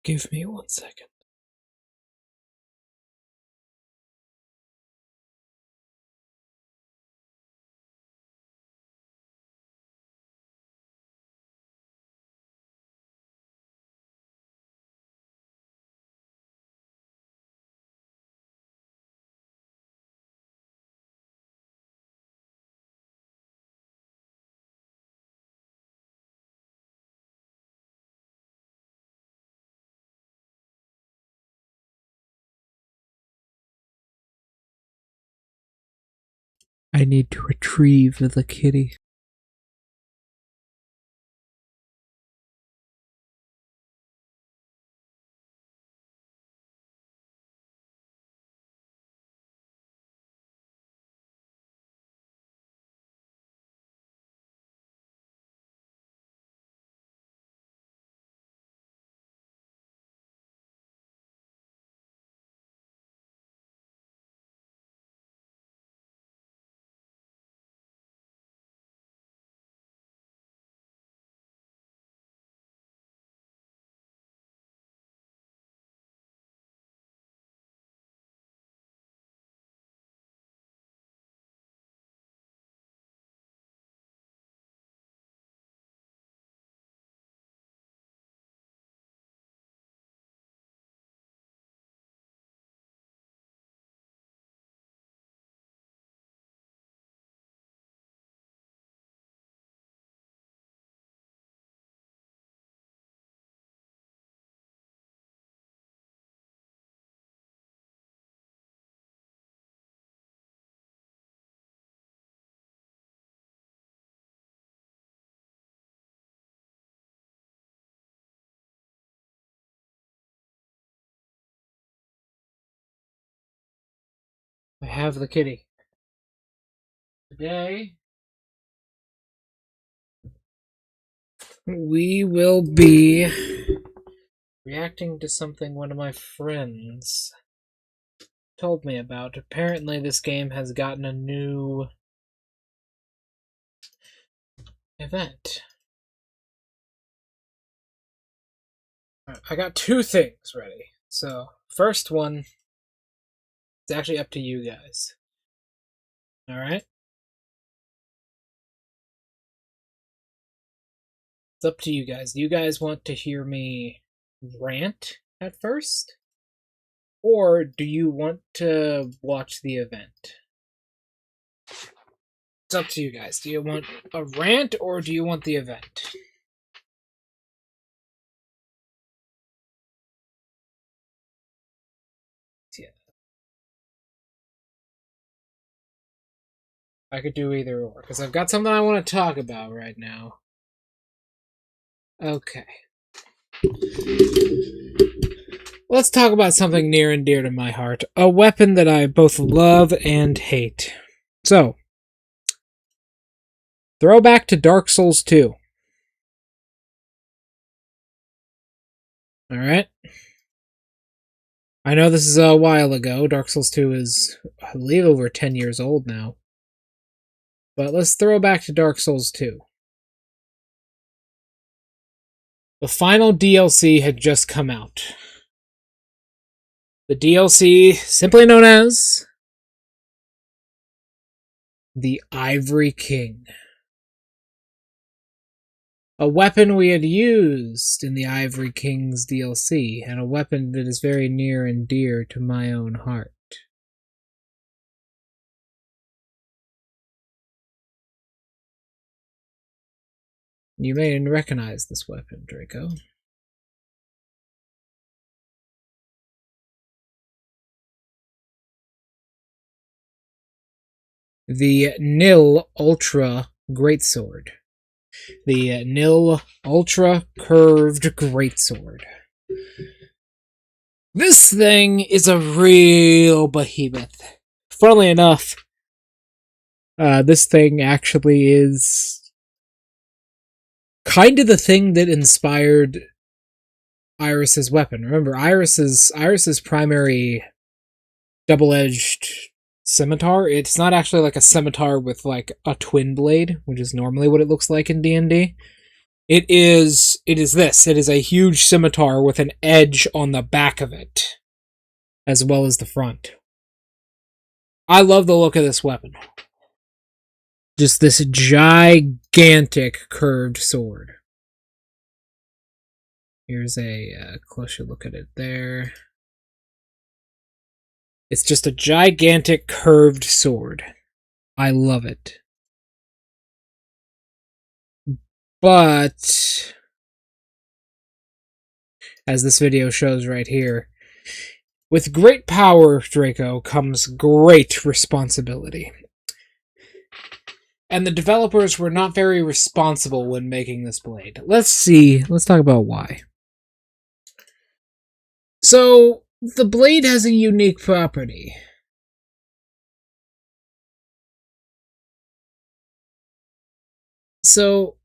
Give me 1 second. I need to retrieve the kitty. I have the kitty. Today, we will be reacting to something one of my friends told me about. Apparently, this game has gotten a new event. I got 2 things ready. So, first one is actually up to you guys. Alright? It's up to you guys. Do you guys want to hear me rant at first? Or do you want to watch the event? It's up to you guys. Do you want a rant or do you want the event? Yeah. I could do either or, because I've got something I want to talk about right now. Okay. Let's talk about something near and dear to my heart. A weapon that I both love and hate. So, throwback to Dark Souls 2. Alright? I know this is a while ago. Dark Souls 2 is, I believe, over 10 years old now. But let's throw back to Dark Souls 2. The final DLC had just come out. The DLC, simply known as the Ivory King. A weapon we had used in the Ivory King's DLC, and a weapon that is very near and dear to my own heart. You may recognize this weapon, Draco. The Nil Ultra Greatsword. The Nil Ultra Curved Greatsword. This thing is a real behemoth. Funnily enough, this thing actually is kind of the thing that inspired Iris's weapon. Remember, Iris's primary double-edged scimitar, it's not actually like a scimitar with like a twin blade, which is normally what it looks like in D&D. It is this. It is a huge scimitar with an edge on the back of it, as well as the front. I love the look of this weapon. Just this gigantic curved sword. Here's a closer look at it there. It's just a gigantic curved sword. I love it. But, as this video shows right here, with great power, Draco, comes great responsibility. And the developers were not very responsible when making this blade. Let's talk about why. So, the blade has a unique property. So,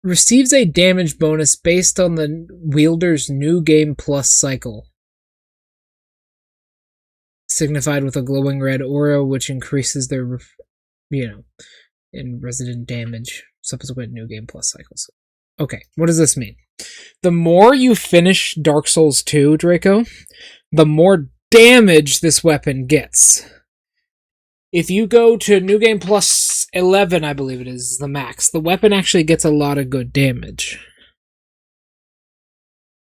receives a damage bonus based on the wielder's new game plus cycle, signified with a glowing red aura, which increases their, in resident damage subsequent new game plus cycles. Okay, what does this mean? The more you finish Dark Souls 2, Draco, the more damage this weapon gets. If you go to New Game Plus 11, I believe it is the max, the weapon actually gets a lot of good damage.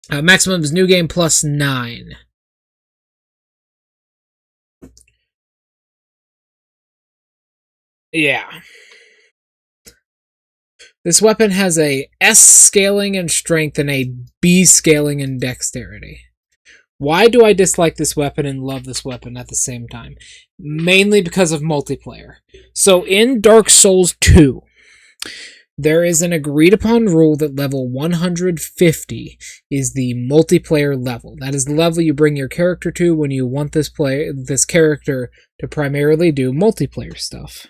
Maximum is New Game Plus 9. Yeah. This weapon has a S scaling in strength and a B scaling in dexterity. Why do I dislike this weapon and love this weapon at the same time? Mainly because of multiplayer. So in Dark Souls 2, there is an agreed upon rule that level 150 is the multiplayer level. That is the level you bring your character to when you want this character to primarily do multiplayer stuff.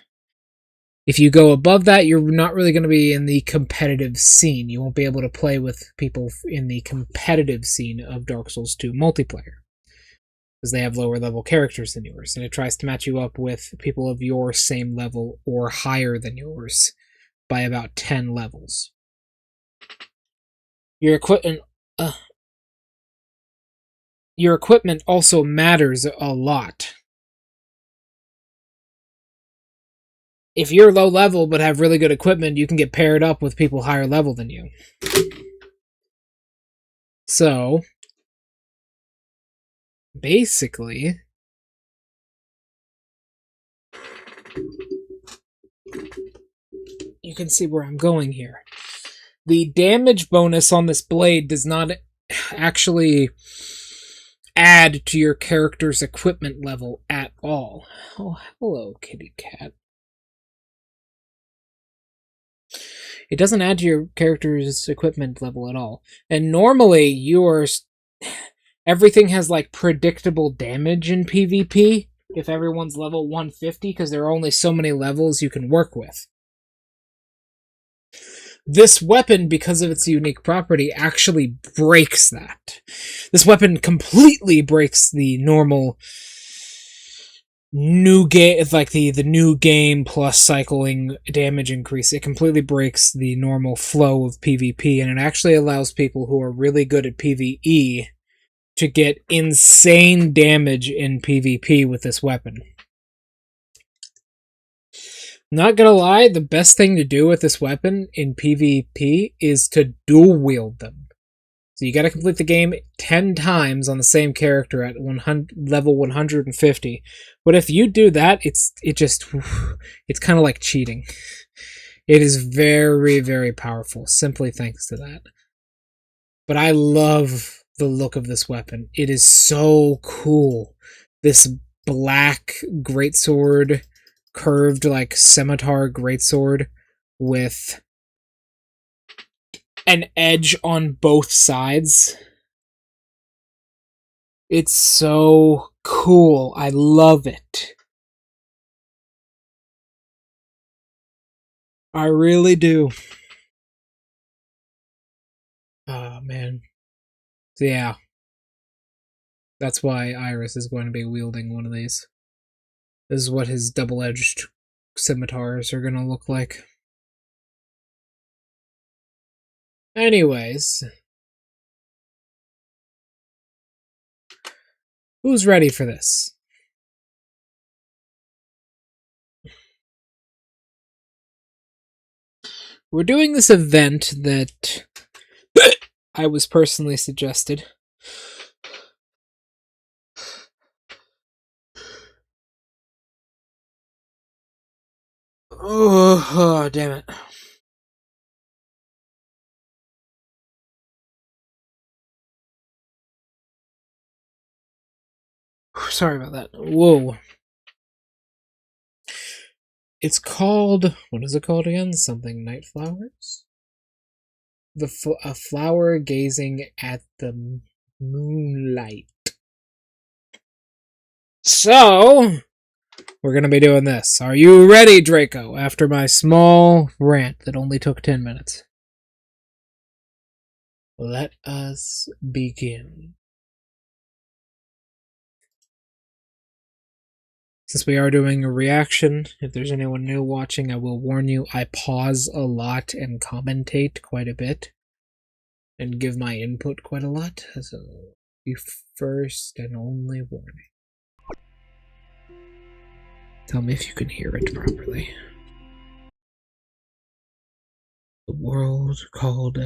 If you go above that, you're not really going to be in the competitive scene. You won't be able to play with people in the competitive scene of Dark Souls 2 multiplayer, because they have lower level characters than yours, and it tries to match you up with people of your same level or higher than yours by about 10 levels. Your equipment also matters a lot. If you're low level but have really good equipment, you can get paired up with people higher level than you. So, basically, you can see where I'm going here. The damage bonus on this blade does not actually add to your character's equipment level at all. Oh, hello, kitty cat. It doesn't add to your character's equipment level at all. And normally, everything has like predictable damage in PvP if everyone's level 150, because there are only so many levels you can work with. This weapon, because of its unique property, actually breaks that. This weapon completely breaks the normal new game, like the new game plus cycling damage increase. It completely breaks the normal flow of PvP, and it actually allows people who are really good at PvE to get insane damage in PvP with this weapon. Not gonna lie, the best thing to do with this weapon in PvP is to dual wield them. So you gotta complete the game 10 times on the same character at level 150. But if you do that, it's kind of like cheating. It is very, very powerful, simply thanks to that. But I love the look of this weapon. It is so cool. This black greatsword, curved like scimitar greatsword with an edge on both sides. It's so cool. I love it. I really do. Oh, man. So, yeah. That's why Iris is going to be wielding one of these. This is what his double-edged scimitars are going to look like. Anyways, who's ready for this? We're doing this event that I was personally suggested. Oh, damn it. Sorry about that. Whoa. It's called... What is it called again? Something Night Flowers? A flower gazing at the moonlight. So, we're gonna be doing this. Are you ready, Draco? After my small rant that only took 10 minutes. Let us begin. Since we are doing a reaction, if there's anyone new watching, I will warn you, I pause a lot and commentate quite a bit. And give my input quite a lot. So, the first and only warning. Tell me if you can hear it properly. The world called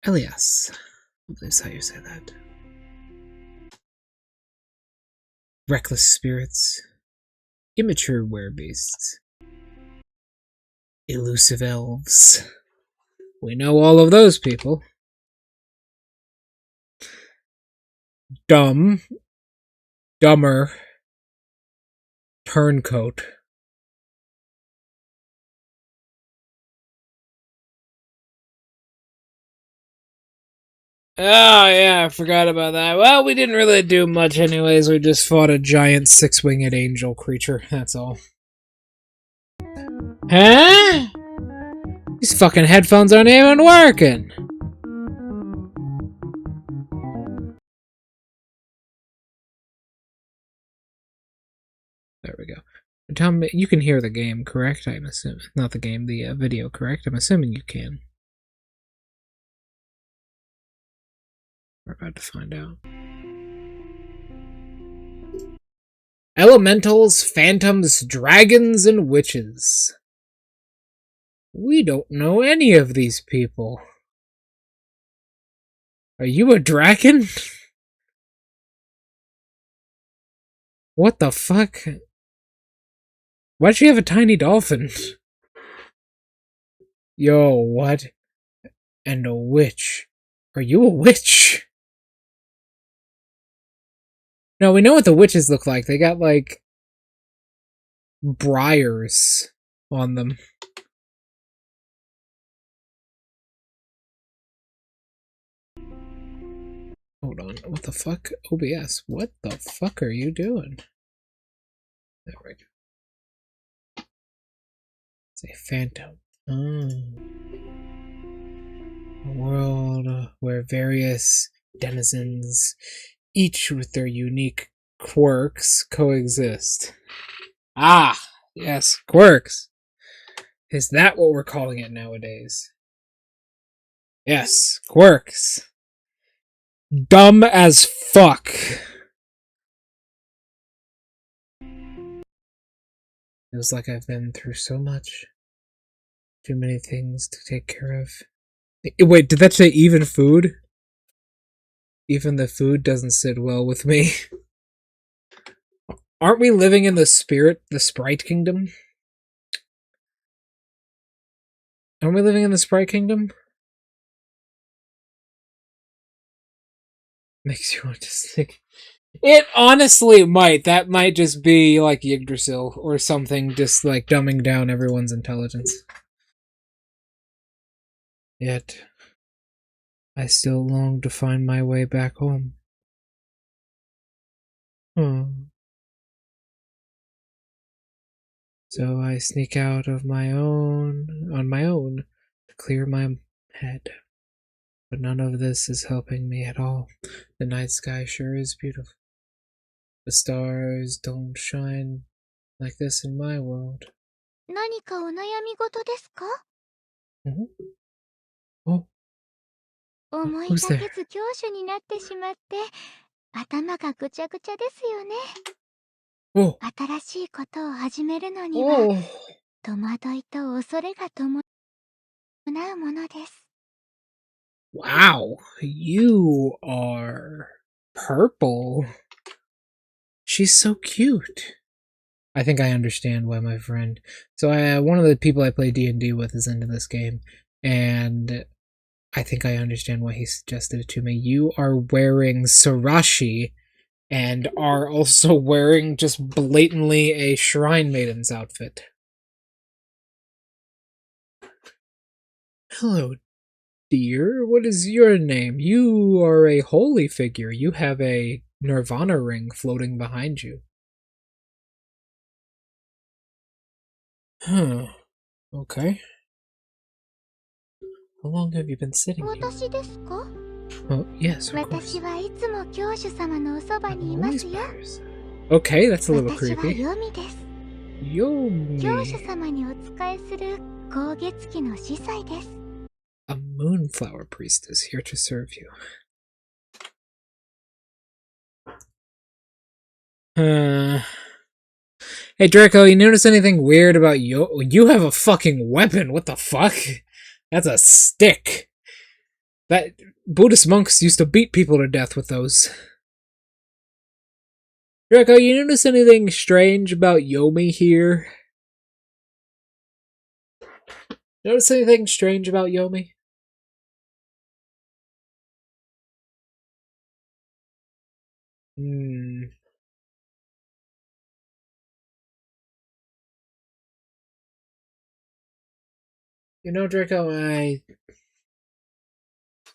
Elias. That's how you say that. Reckless spirits. Immature werebeasts. Elusive elves. We know all of those people. Dumb. Dumber. Turncoat. Oh, yeah, I forgot about that. Well, we didn't really do much anyways. We just fought a giant six-winged angel creature. That's all. Huh? These fucking headphones aren't even working. There we go. Tell me, you can hear the game, correct? I'm assuming. Not the game, the video, correct? I'm assuming you can. We're about to find out. Elementals, phantoms, dragons, and witches. We don't know any of these people. Are you a dragon? What the fuck? Why'd she have a tiny dolphin? Yo, what? And a witch. Are you a witch? No, we know what the witches look like. They got, like, briars on them. Hold on. What the fuck? OBS. What the fuck are you doing? There we go. It's a phantom. A world where various denizens, each with their unique quirks, coexist. Ah! Yes, quirks. Is that what we're calling it nowadays? Yes, quirks. Dumb as fuck. Feels like I've been through so much. Too many things to take care of. Wait, did that say even food? Even the food doesn't sit well with me. Aren't we living in the Sprite Kingdom? Aren't we living in the Sprite Kingdom? Makes you want to stick. It honestly might. That might just be like Yggdrasil or something, just like dumbing down everyone's intelligence. Yet, I still long to find my way back home. So I sneak out on my own to clear my head. But none of this is helping me at all. The night sky sure is beautiful. The stars don't shine like this in my world. 何かお悩み事ですか? Oh, Who's there? Oh. Wow, you are purple. She's so cute. I think I understand why my friend. So one of the people I play D&D with is into this game, and I think I understand why he suggested it to me. You are wearing Sarashi, and are also wearing just blatantly a Shrine Maiden's outfit. Hello, dear. What is your name? You are a holy figure. You have a Nirvana ring floating behind you. Huh. Okay. How long have you been sitting here? Oh, yes, of course. Okay, that's a little creepy. Yomi. A moonflower priestess here to serve you. Hey Draco, you notice anything weird about you have a fucking weapon, what the fuck? That's a stick. That Buddhist monks used to beat people to death with those. Draco, you notice anything strange about Yomi here? Notice anything strange about Yomi? You know, Draco, it's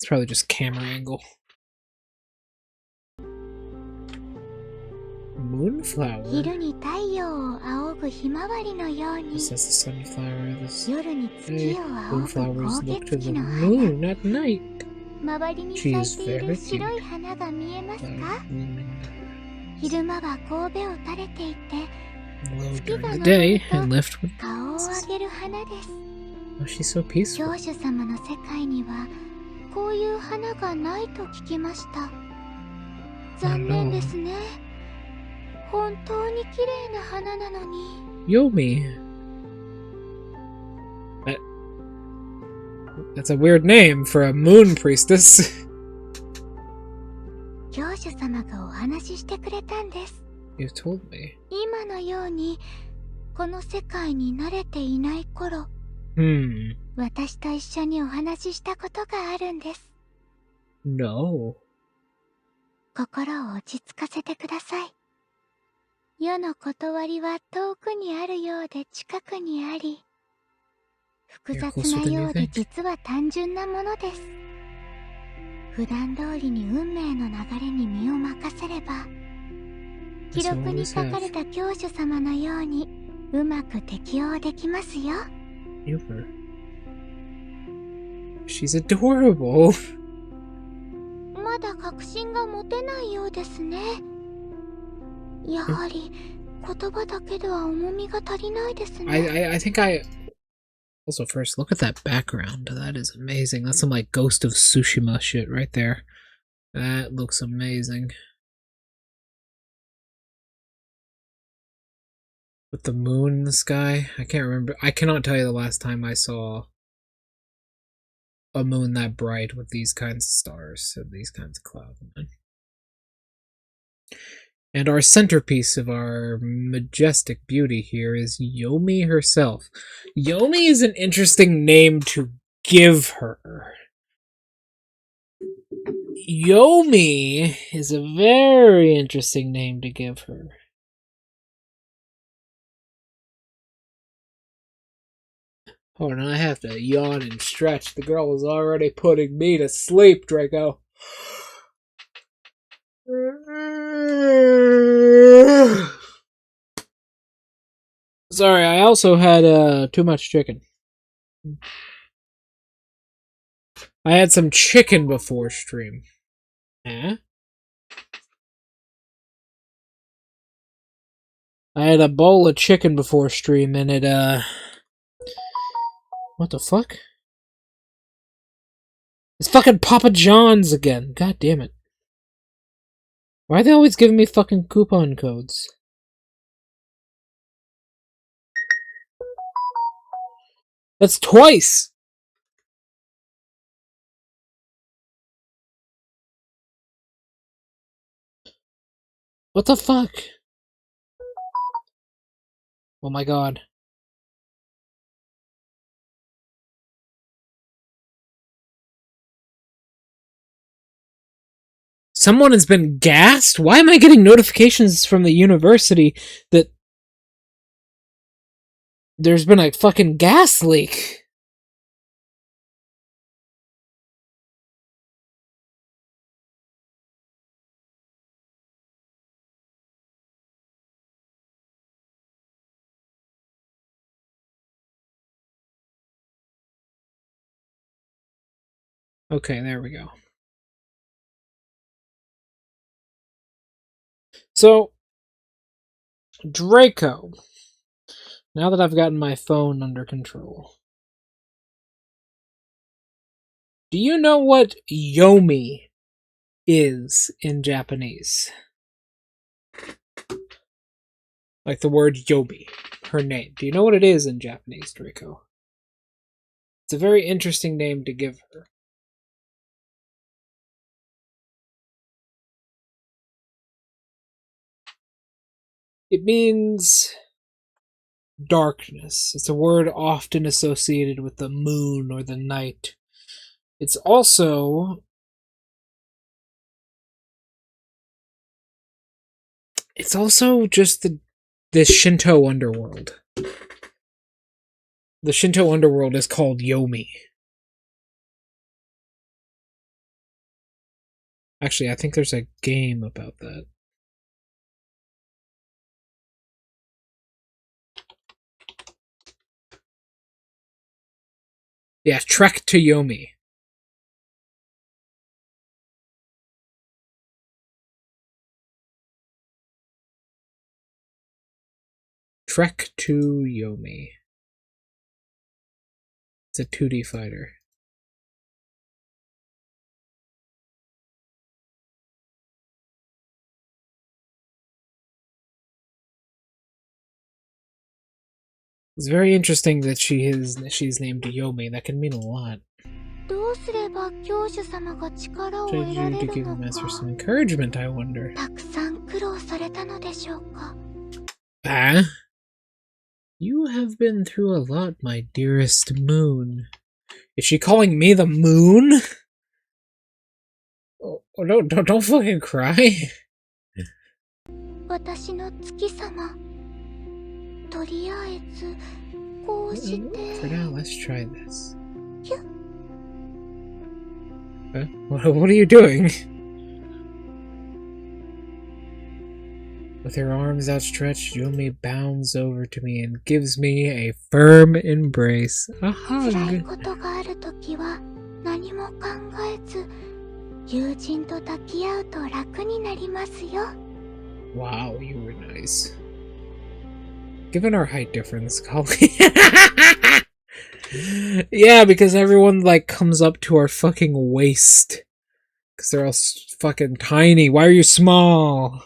probably just camera angle. Moonflower? This is the sunflower. This moonflowers look to the moon at night. She is very cute. Low during the day and lift with clouds. Oh, she's so peaceful. Yomi. That's a weird name for a moon priestess. You've told me. No. 心を落ち着かせてください。世の断りは遠くにあるようで近くにあり、複雑なようで実は単純なものです。普段通りに運命の流れに身を任せれば、記録に書かれた教主様のようにうまく適応できますよ。She's adorable. まだ確信が持てないようですね。やはり言葉だけでは重みが足りないですね。I think I also first look at that background. That is amazing. That's some like Ghost of Tsushima shit right there. That looks amazing. With the moon in the sky, I can't remember. I cannot tell you the last time I saw a moon that bright with these kinds of stars and these kinds of clouds. And our centerpiece of our majestic beauty here is Yomi herself. Yomi is an interesting name to give her. Yomi is a very interesting name to give her. Hold on, I have to yawn and stretch. The girl was already putting me to sleep, Draco. Sorry, I also had too much chicken. I had some chicken before stream. Huh? I had a bowl of chicken before stream and it what the fuck? It's fucking Papa John's again. God damn it. Why are they always giving me fucking coupon codes? That's twice! What the fuck? Oh my god. Someone has been gassed? Why am I getting notifications from the university that there's been a fucking gas leak? Okay, there we go. So, Draco. Now that I've gotten my phone under control. Do you know what Yomi is in Japanese? Like the word Yomi, her name. Do you know what it is in Japanese, Draco? It's a very interesting name to give her. It means darkness. It's a word often associated with the moon or the night. It's also just the Shinto underworld. The Shinto underworld is called Yomi. Actually, I think there's a game about that. Yeah, Trek to Yomi. Trek to Yomi. It's a 2D fighter. It's very interesting that she's named Yomi. That can mean a lot. Try to give the master some encouragement, I wonder. Ah? You have been through a lot, my dearest moon. Is she calling me the moon? Oh, no, don't fucking cry. For now, let's try this. What are you doing? With her arms outstretched, Yomi bounds over to me and gives me a firm embrace. A hug. Wow, you were nice. Given our height difference, yeah, because everyone like comes up to our fucking waist. Because they're all fucking tiny. Why are you small?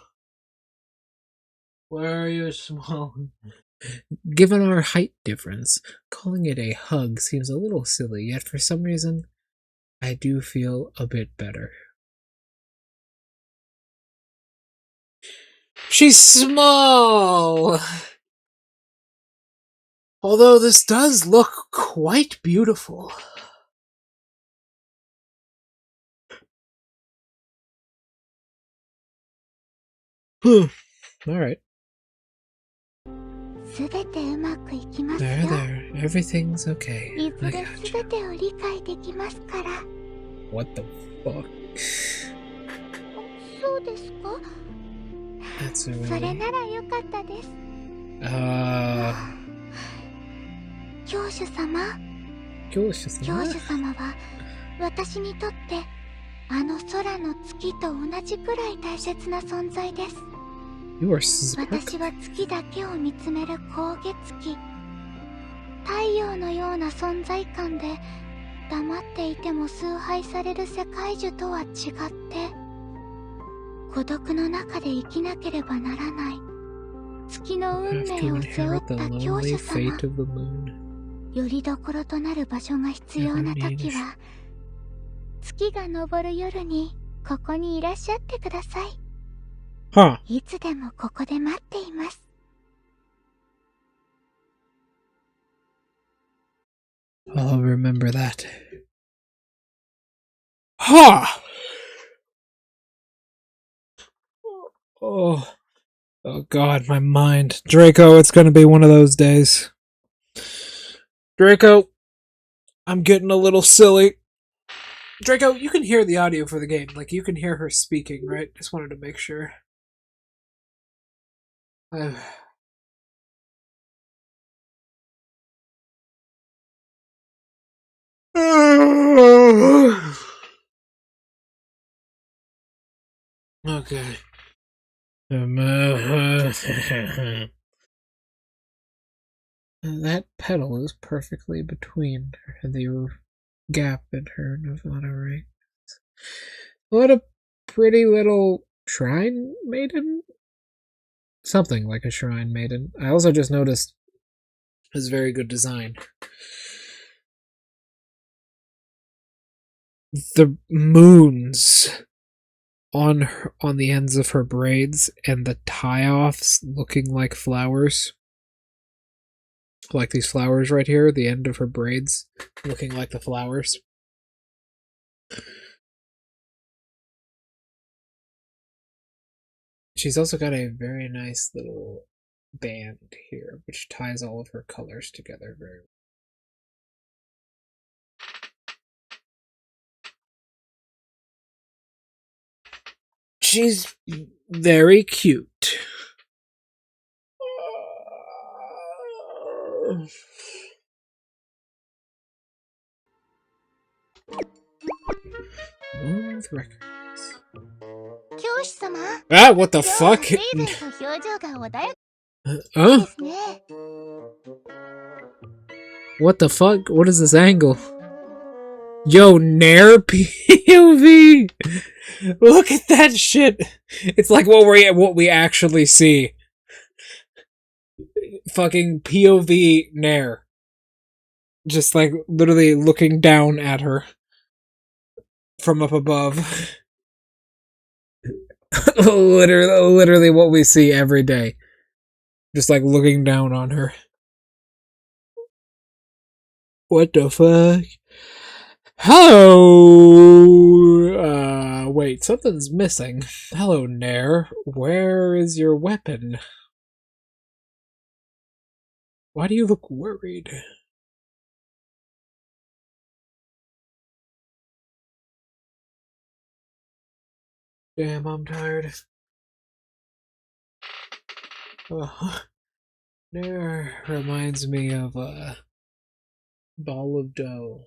Why are you small? Given our height difference, calling it a hug seems a little silly, yet for some reason, I do feel a bit better. She's small! Although this does look quite beautiful. Alright. There. Everything's okay. I got you. What the fuck? That's really... 教主様は私にとってあの空の月と同じくらい大切な存在です。私は月だけを見つめる光月記。太陽のような存在感で黙っていても崇拝される世界樹とは違って、孤独の中で生きなければならない月の運命を背負った教主様。よりどころとなる場所が必要な時は、月が昇る夜にここにいらっしゃってください。いつでもここで待っています。I'll remember that. Ha! Oh God, my mind. Draco, it's gonna be one of those days. Draco, I'm getting a little silly. Draco, you can hear the audio for the game. Like, you can hear her speaking, right? Just wanted to make sure. Okay. That pedal is perfectly between the gap in her Nirvana ring. What a pretty little shrine maiden? Something like a shrine maiden. I also just noticed his very good design. The moons on the ends of her braids and the tie-offs looking like flowers. Like these flowers right here, the end of her braids looking like the flowers. She's also got a very nice little band here, which ties all of her colors together very well. She's very cute. Smooth records. Ah, what the fuck? Huh? What the fuck? What is this angle? Yo, Nair POV! Look at that shit! It's like what we actually see. Fucking POV Nair. Just like literally looking down at her. From up above. literally what we see every day. Just like looking down on her. What the fuck? Hello! Wait, something's missing. Hello, Nair. Where is your weapon? Why do you look worried? Damn, I'm tired. Nair reminds me of a ball of dough.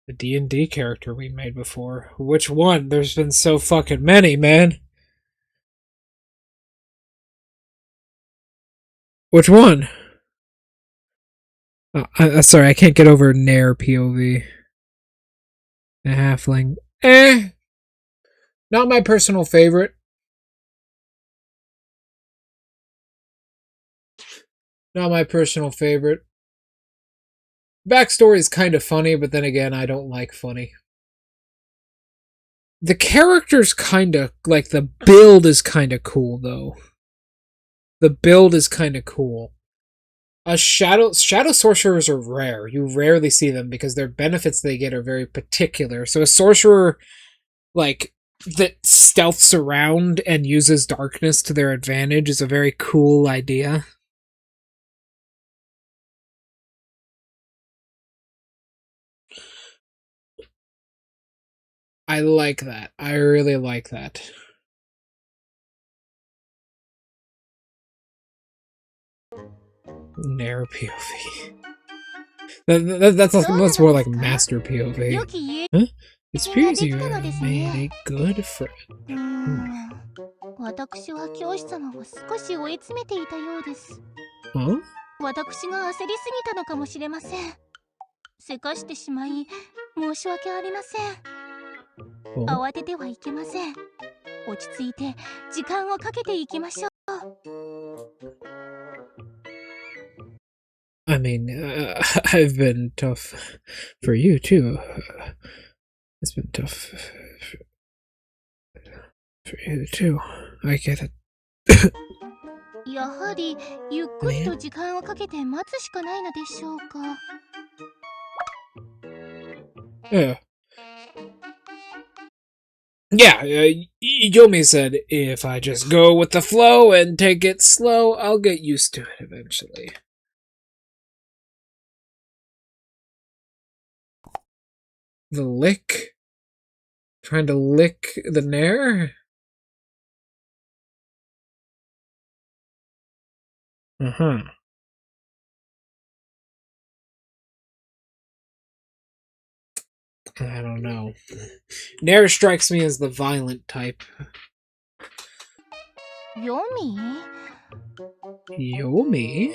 The D&D character we made before. Which one? There's been so fucking many, man. Which one? Oh, sorry, I can't get over Nair POV. A halfling. Not my personal favorite. Not my personal favorite. Backstory is kind of funny, but then again, I don't like funny. The character's kind of, like, the build is kind of cool, though. The build is kind of cool. Shadow sorcerers are rare. You rarely see them because their benefits they get are very particular. So a sorcerer, like, that stealths around and uses darkness to their advantage is a very cool idea. I like that. I really like that. Nair POV. That's more like master POV. Huh? It appears you have made a good friend. 私は教師様を少し追い詰めていたようです。Huh? 私が焦りすぎたのかもしれません。せかしてしまい申し訳ありません。Oh. 慌ててはいけません。落ち着いて時間をかけていきましょう。I mean, I've been tough for you too. It's been tough for you too. I get it. やはりゆっくりと時間をかけて待つしかないのでしょうか。Yeah. Yeah, Yomi said if I just go with the flow and take it slow, I'll get used to it eventually. The lick? Trying to lick the Nair? Uh-huh. I don't know. Nair strikes me as the violent type. Yomi? Yomi?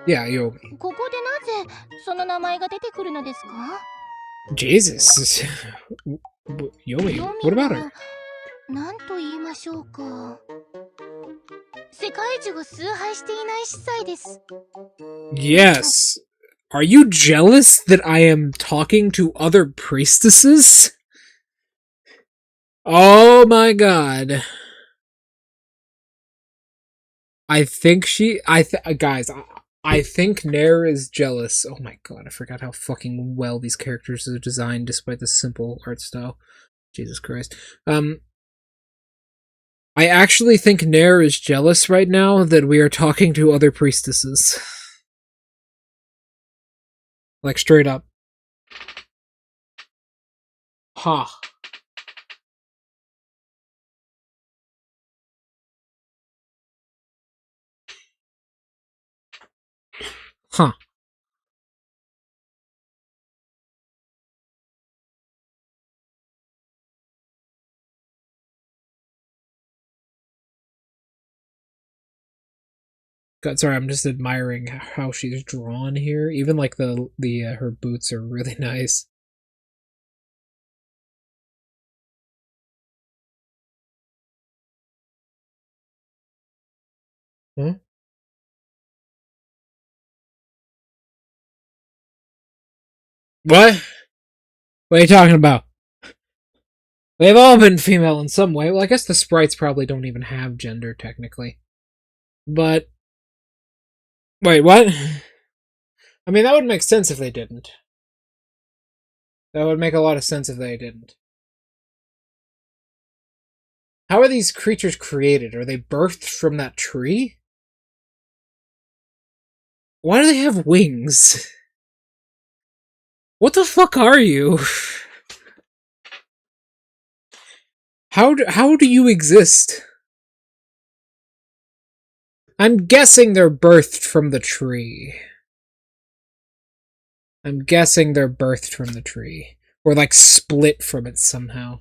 Yeah, Yomi. ここでなぜその名前が出てくるのですか？ Jesus. Yomi, what about her? なんと言いましょうか。世界中を崇拝していない司祭です。 Yes. Are you jealous that I am talking to other priestesses? Oh my god. I think guys, I think Nair is jealous. Oh my god, I forgot how fucking well these characters are designed despite the simple art style. Jesus Christ. I actually think Nair is jealous right now that we are talking to other priestesses. Like, straight up. Huh. Huh. God, sorry, I'm just admiring how she's drawn here. Even like her boots are really nice. Huh? What? What are you talking about? They've all been female in some way. Well, I guess the sprites probably don't even have gender, technically. But... Wait, what? I mean, that would make sense if they didn't. That would make a lot of sense if they didn't. How are these creatures created? Are they birthed from that tree? Why do they have wings? What the fuck are you? How do you exist? I'm guessing they're birthed from the tree. I'm guessing they're birthed from the tree. Or like split from it somehow.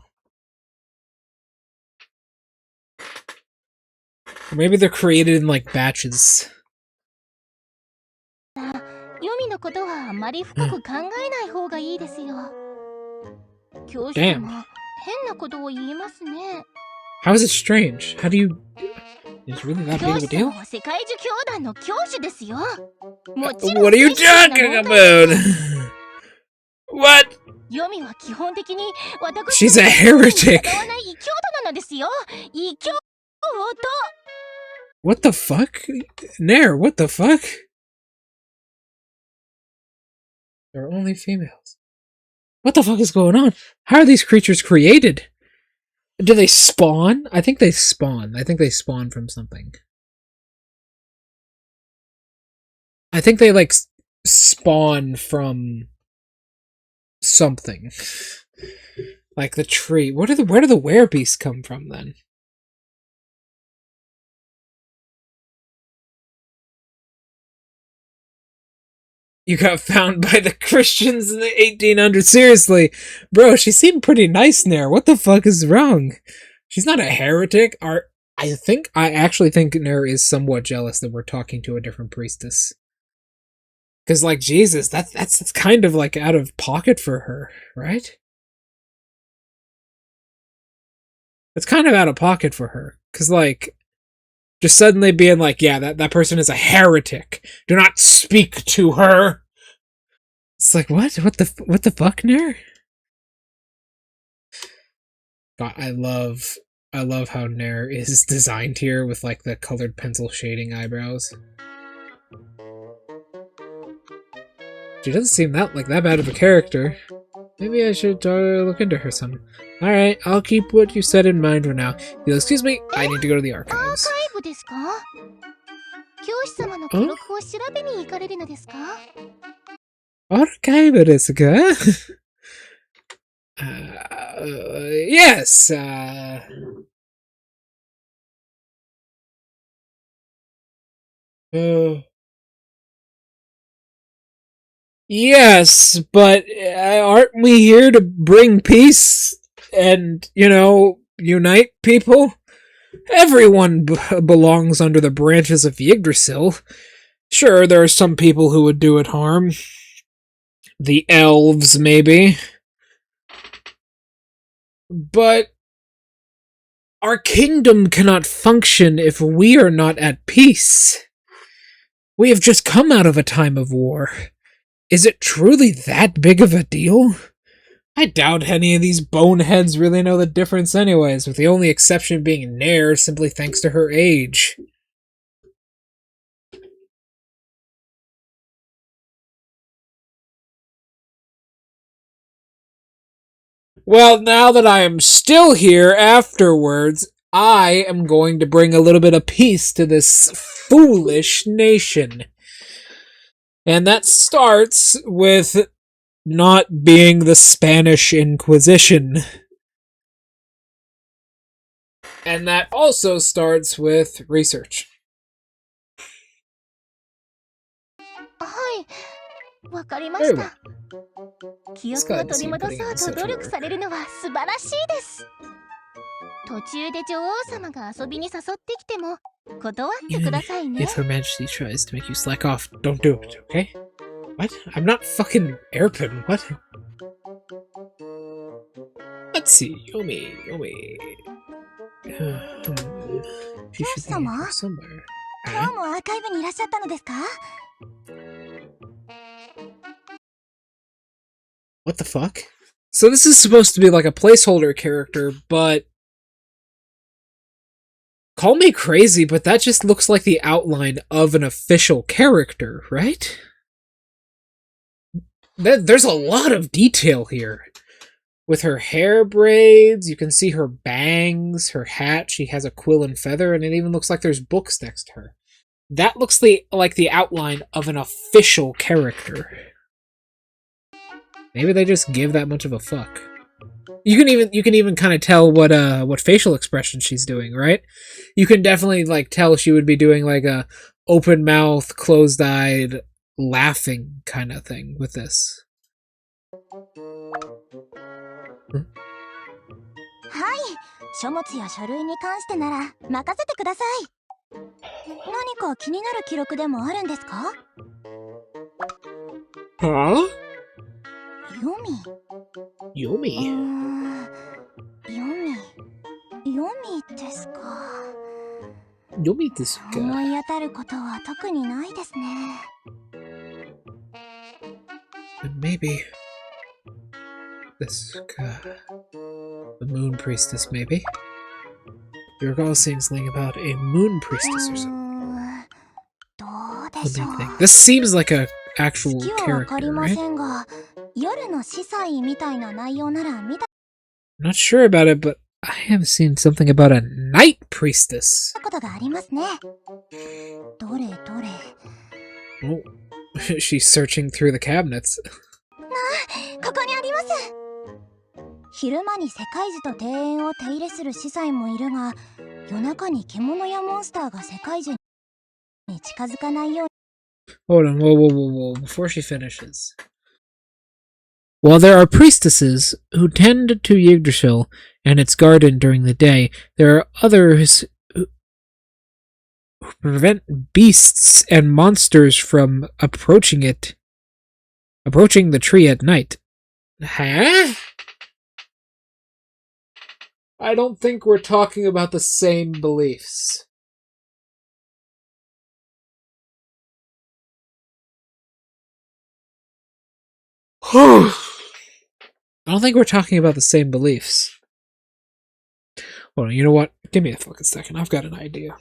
Or maybe they're created in like batches. ユミのことはあまり深く考えない方がいいですよ。教師 Damn. 様、変なことを言いますね。 How is it strange? How do you... It's really that big of a 教師 deal? 様は世界中教団の教師ですよ。もち What ろん are you 聖書の talking 問題です。 about? What? ユミは基本的に私 She's a heretic. 従わない異教徒なのですよ。異教徒。 What the fuck? Nair, what the fuck? There are only females. What the fuck is going on? How are these creatures created? Do they spawn? I think they spawn. I think they spawn from something. I think they, like, spawn from something. Like the tree. Where do the werebeasts come from, then? You got found by the Christians in the 1800s. Seriously, bro, she seemed pretty nice there. What the fuck is wrong? She's not a heretic. I actually think Nair is somewhat jealous that we're talking to a different priestess. Because, like, Jesus, that's kind of like out of pocket for her, right? It's kind of out of pocket for her. Because, like, just suddenly being like, yeah, that person is a heretic. Do not speak to her. It's like, what? What the fuck, Nair? God, I love how Nair is designed here with like the colored pencil shading eyebrows. She doesn't seem that bad of a character. Maybe I should look into her some. Alright, I'll keep what you said in mind for now. You'll excuse me, I need to go to the archives. Oh? Archive desu ka? Yes, yes, but aren't we here to bring peace and, unite people? Everyone belongs under the branches of Yggdrasil. Sure, there are some people who would do it harm. The elves, maybe. But our kingdom cannot function if we are not at peace. We have just come out of a time of war. Is it truly that big of a deal? I doubt any of these boneheads really know the difference anyways, with the only exception being Nair simply thanks to her age. Well, now that I am still here afterwards, I am going to bring a little bit of peace to this foolish nation. And that starts with not being the Spanish Inquisition. And that also starts with research. Very well. 記憶を取り戻そうと努力されるのは素晴らしいです。途中で女王様が遊びに誘ってきても断ってくださいね。If Her Majesty tries to make you slack off, don't do it, okay? What? I'm not fucking Airpin, what? Let's see, Yomi. She should be here somewhere. 今日もアーカイブにいらっしゃったのですか? What the fuck? So this is supposed to be like a placeholder character, but... Call me crazy, but that just looks like the outline of an official character, right? There's a lot of detail here. With her hair braids, you can see her bangs, her hat, she has a quill and feather, and it even looks like there's books next to her. That looks like the outline of an official character. Maybe they just give that much of a fuck. You can even kind of tell what facial expression she's doing, right? You can definitely like tell she would be doing like a open mouth, closed-eyed, laughing kind of thing with this. Hmm? はい、書物や書類に関してなら任せてください。何か気になる記録でもあるんですか? Huh? Yomi? Yomi? Yomi ですか。Yomi ですか。思い当たることは特にないですね。Maybe this guy, the moon priestess, maybe. You recall seeing something about a moon priestess or something. What do you think? This seems like a actual character, right? I'm not sure about it, but I have seen something about a night priestess. Oh, she's searching through the cabinets. ここにあります。昼間に世界樹と庭園を手入れする司祭もいるが、夜中に獣やモンスターが世界樹に近づかないよう Hold on, whoa, before she finishes. While there are priestesses who tend to Yggdrasil and its garden during the day, there are others who prevent beasts and monsters from approaching the tree at night. Huh? I don't think we're talking about the same beliefs. I don't think we're talking about the same beliefs. Hold on, you know what? Give me a fucking second. I've got an idea.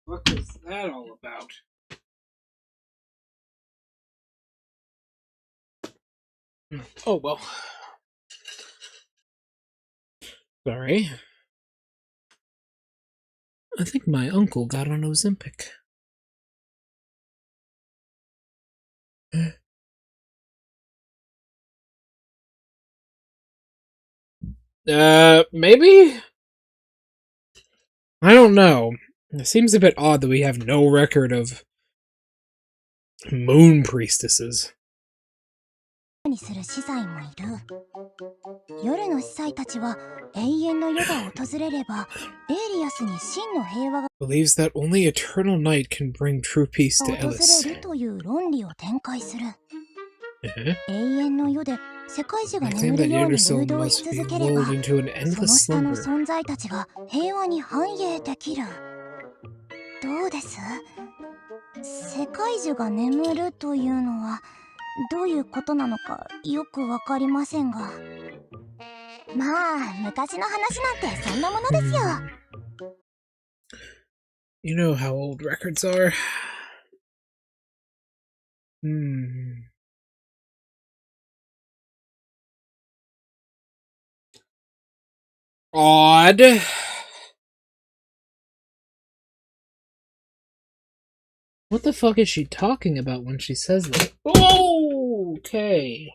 What was that all about? Oh well. Sorry. I think my uncle got on Ozempic. Maybe? I don't know. It seems a bit odd that we have no record of moon priestesses. にする司祭もいる。夜の司祭たちは永遠の夜が訪れればエイリアスに真の平和が Believes that only eternal night can bring true peace to 訪 Ellis. れるという論理を展開する。 Uh-huh. 永遠の夜で世界中が I 眠 claim る that ように Yggdrasil 流動し must be 続ければ lulled into an その endless 下の slumber. 存在たちが平和に繁栄できる。どうです？世界中が眠るというのはどういうことなのかよくわかりませんが。まあ、昔の話なんてそんなものですよ。You know how old records are. Odd. What the fuck is she talking about when she says that? Oh, okay.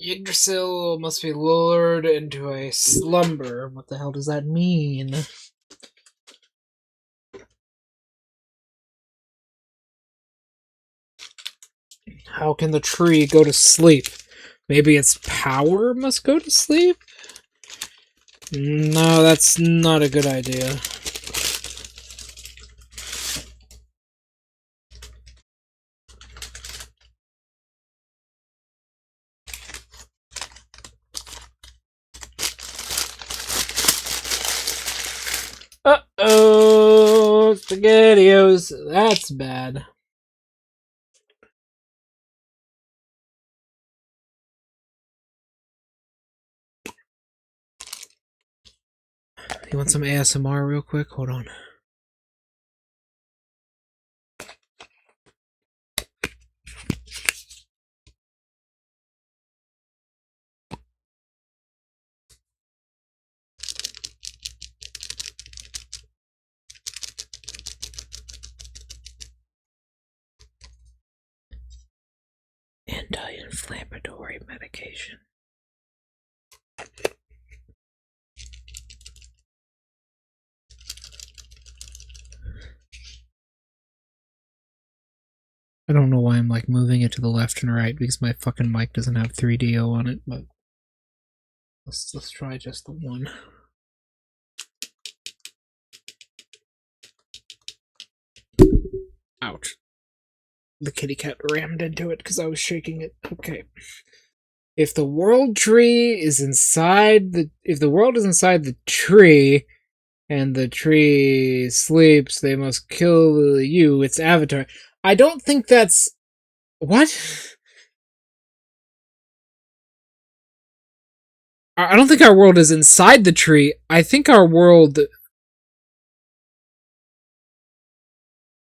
Yggdrasil must be lured into a slumber. What the hell does that mean? How can the tree go to sleep? Maybe its power must go to sleep? No, that's not a good idea. Uh-oh, SpaghettiOs. That's bad. You want some ASMR real quick? Hold on. Anti-inflammatory medication. I don't know why I'm like moving it to the left and right because my fucking mic doesn't have 3DO on it, but let's try just the one. Ouch. The kitty cat rammed into it because I was shaking it. Okay. If the world tree is inside the world is inside the tree and the tree sleeps, they must kill you, its avatar. I don't think that's what? I don't think our world is inside the tree. I think our world...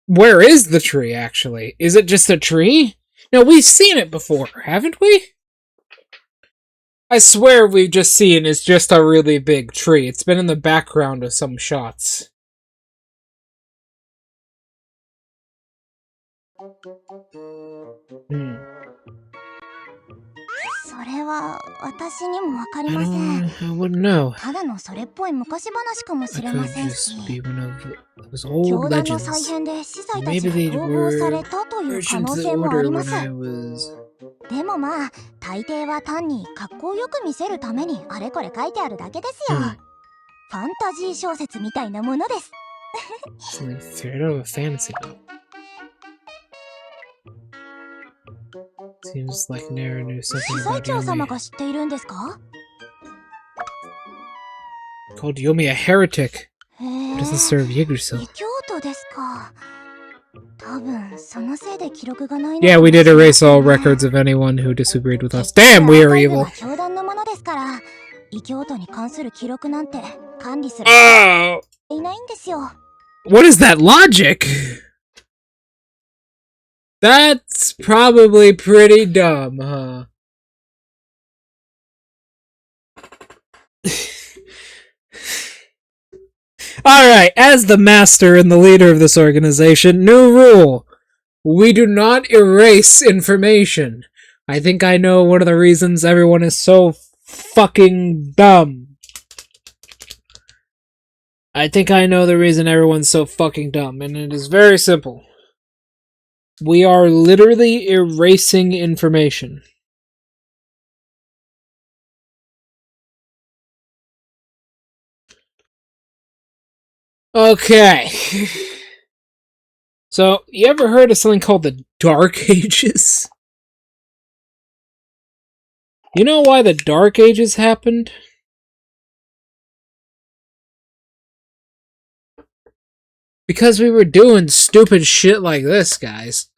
Where is the tree, actually? Is it just a tree? No, we've seen it before, haven't we? I swear we've just seen it's just a really big tree. It's been in the background of some shots. I wouldn't know. It could just be one of those old legends. Maybe they were versions of the order when I was... でもまあ、大抵は単に格好よく見せるためにあれこれ書いてあるだけですよ。ファンタジー小説みたいなものです。Something straight out of a fantasy novel. Seems like Nara knew something about Yomi. Called Yomi a heretic. Doesn't serve Yggdrasil. Yeah, we did erase all records of anyone who disagreed with us. Damn, we are evil. Oh! What is that logic? That's probably pretty dumb, huh? Alright, as the master and the leader of this organization, new rule. We do not erase information. I think I know one of the reasons everyone is so fucking dumb. I think I know the reason everyone's so fucking dumb, and it is very simple. We are literally erasing information. Okay. So, you ever heard of something called the Dark Ages? You know why the Dark Ages happened? Because we were doing stupid shit like this, guys.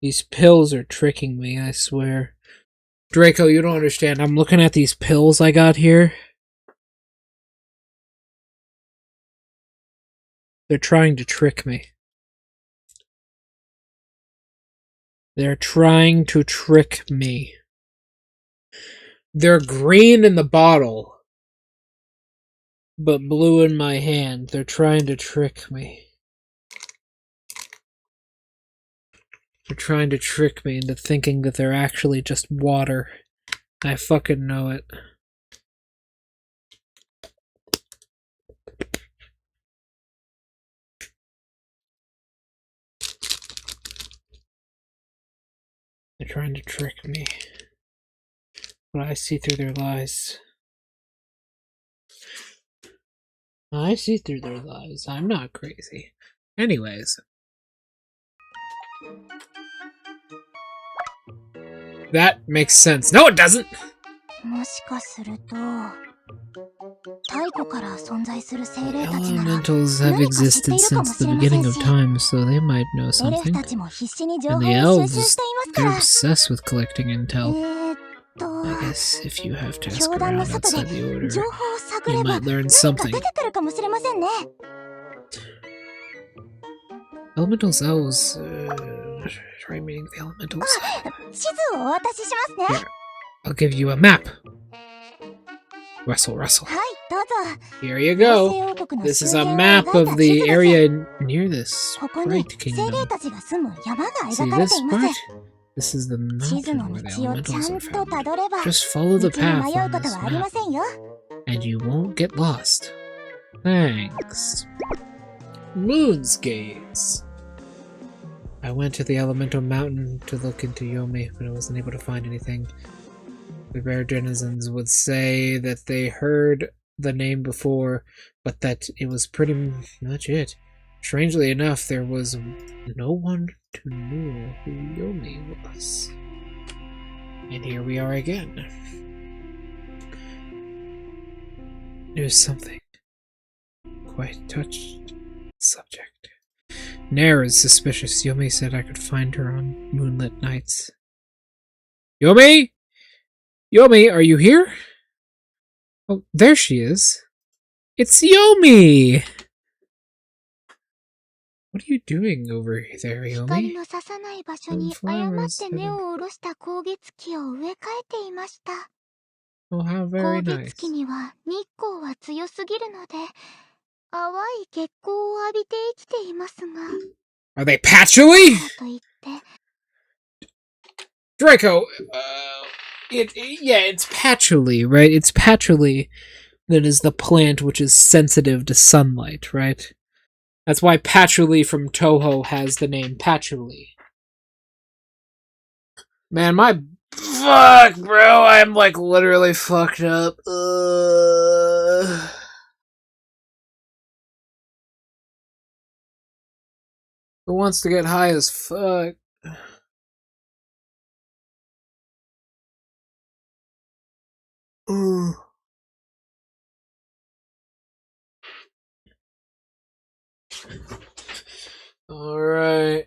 These pills are tricking me, I swear. Draco, you don't understand. I'm looking at these pills I got here. They're trying to trick me. They're trying to trick me. They're green in the bottle, but blue in my hand. They're trying to trick me. They're trying to trick me into thinking that they're actually just water. I fucking know it. They're trying to trick me. But I see through their lies. I see through their lies. I'm not crazy. Anyways. That makes sense. No, it doesn't! Elementals have existed since the beginning of time, so they might know something. And the elves, they're obsessed with collecting intel. I guess if you have to ask around outside the order, you might learn something. Elementals, elves, try meeting the elementals. Here, I'll give you a map. Rustle, rustle. Here you go. This is a map of the area near this great kingdom. See this part? This is the mountain where the elementals are found. Just follow the path on this map, and you won't get lost. Thanks. Moon's Gaze. I went to the elemental mountain to look into Yomi, but I wasn't able to find anything. The rare denizens would say that they heard the name before, but that it was pretty much it. Strangely enough, there was no one to know who Yomi was. And here we are again. There's something quite touched the subject. Nair is suspicious. Yomi said I could find her on moonlit nights. Yomi? Yomi, are you here? Oh, there she is. It's Yomi! What are you doing over there, Yomi? Oh, how very nice. Are they patchouli? Draco, yeah, it's patchouli, right? It's patchouli that is the plant which is sensitive to sunlight, right? That's why patchouli from Toho has the name patchouli. Man, my... Fuck, bro, I'm like literally fucked up. Who wants to get high as fuck? Alright.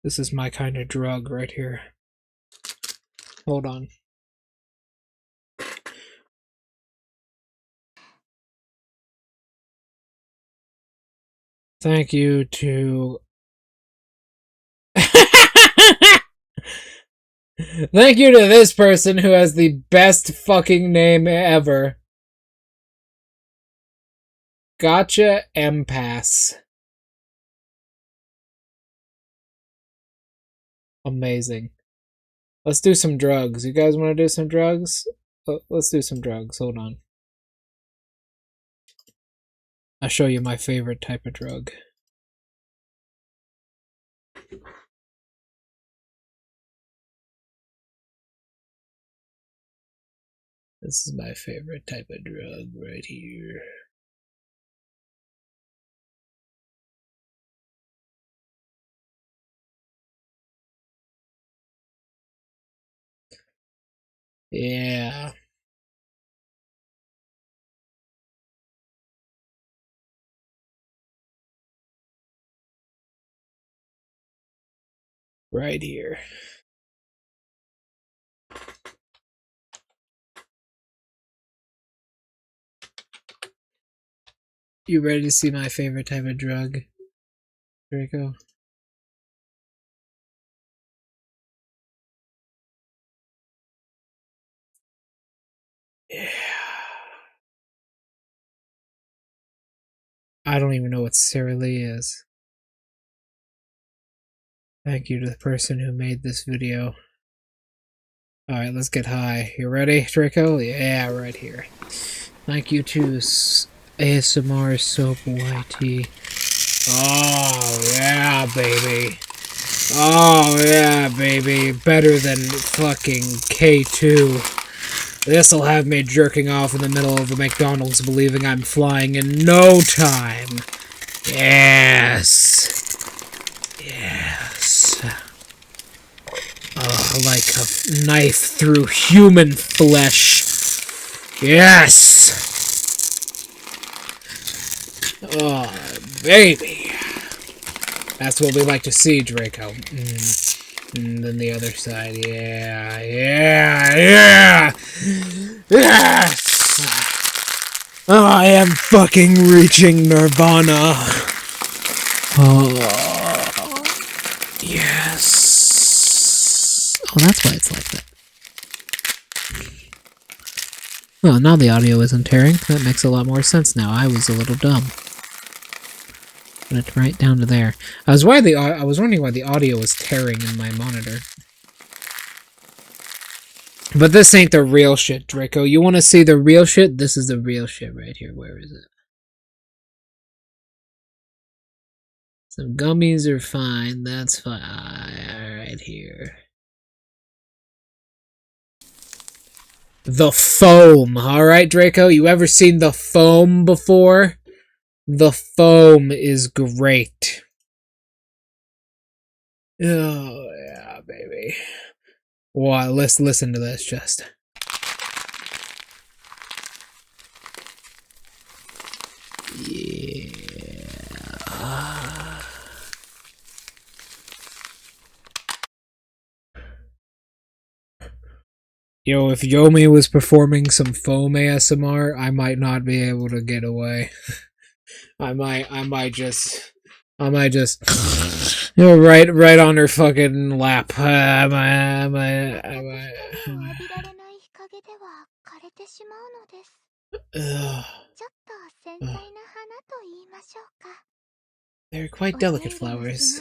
This is my kind of drug right here. Hold on. Thank you to... Thank you to this person who has the best fucking name ever. Gotcha Empass. Amazing. Let's do some drugs. You guys want to do some drugs? Let's do some drugs. Hold on. I'll show you my favorite type of drug. This is my favorite type of drug right here. Yeah. Right here. You ready to see my favorite type of drug, Draco? Yeah. I don't even know what Sara Lee is. Thank you to the person who made this video. Alright, let's get high. You ready, Draco? Yeah, right here. Thank you to ASMR Soap YT. Oh, yeah, baby. Oh, yeah, baby. Better than fucking K2. This'll have me jerking off in the middle of a McDonald's believing I'm flying in no time. Yes. Yes. Oh, like a knife through human flesh. Yes. Oh, baby. That's what we like to see, Draco. And then the other side. Yeah, yeah, yeah. Yes. I am fucking reaching Nirvana. Oh, yes. Oh, that's why it's like that. Well, now the audio isn't tearing. That makes a lot more sense now. I was a little dumb. Put it right down to there. I was wondering why the audio was tearing in my monitor. But this ain't the real shit, Draco. You want to see the real shit? This is the real shit right here. Where is it? Some gummies are fine. That's fine. Right here. The foam. Alright, Draco? You ever seen the foam before? The foam is great. Oh, yeah, baby. Wow, let's listen to this just. Yeah. Yo, if Yomi was performing some foam ASMR, I might not be able to get away. I might just, you know, right on her fucking lap. They're quite delicate flowers.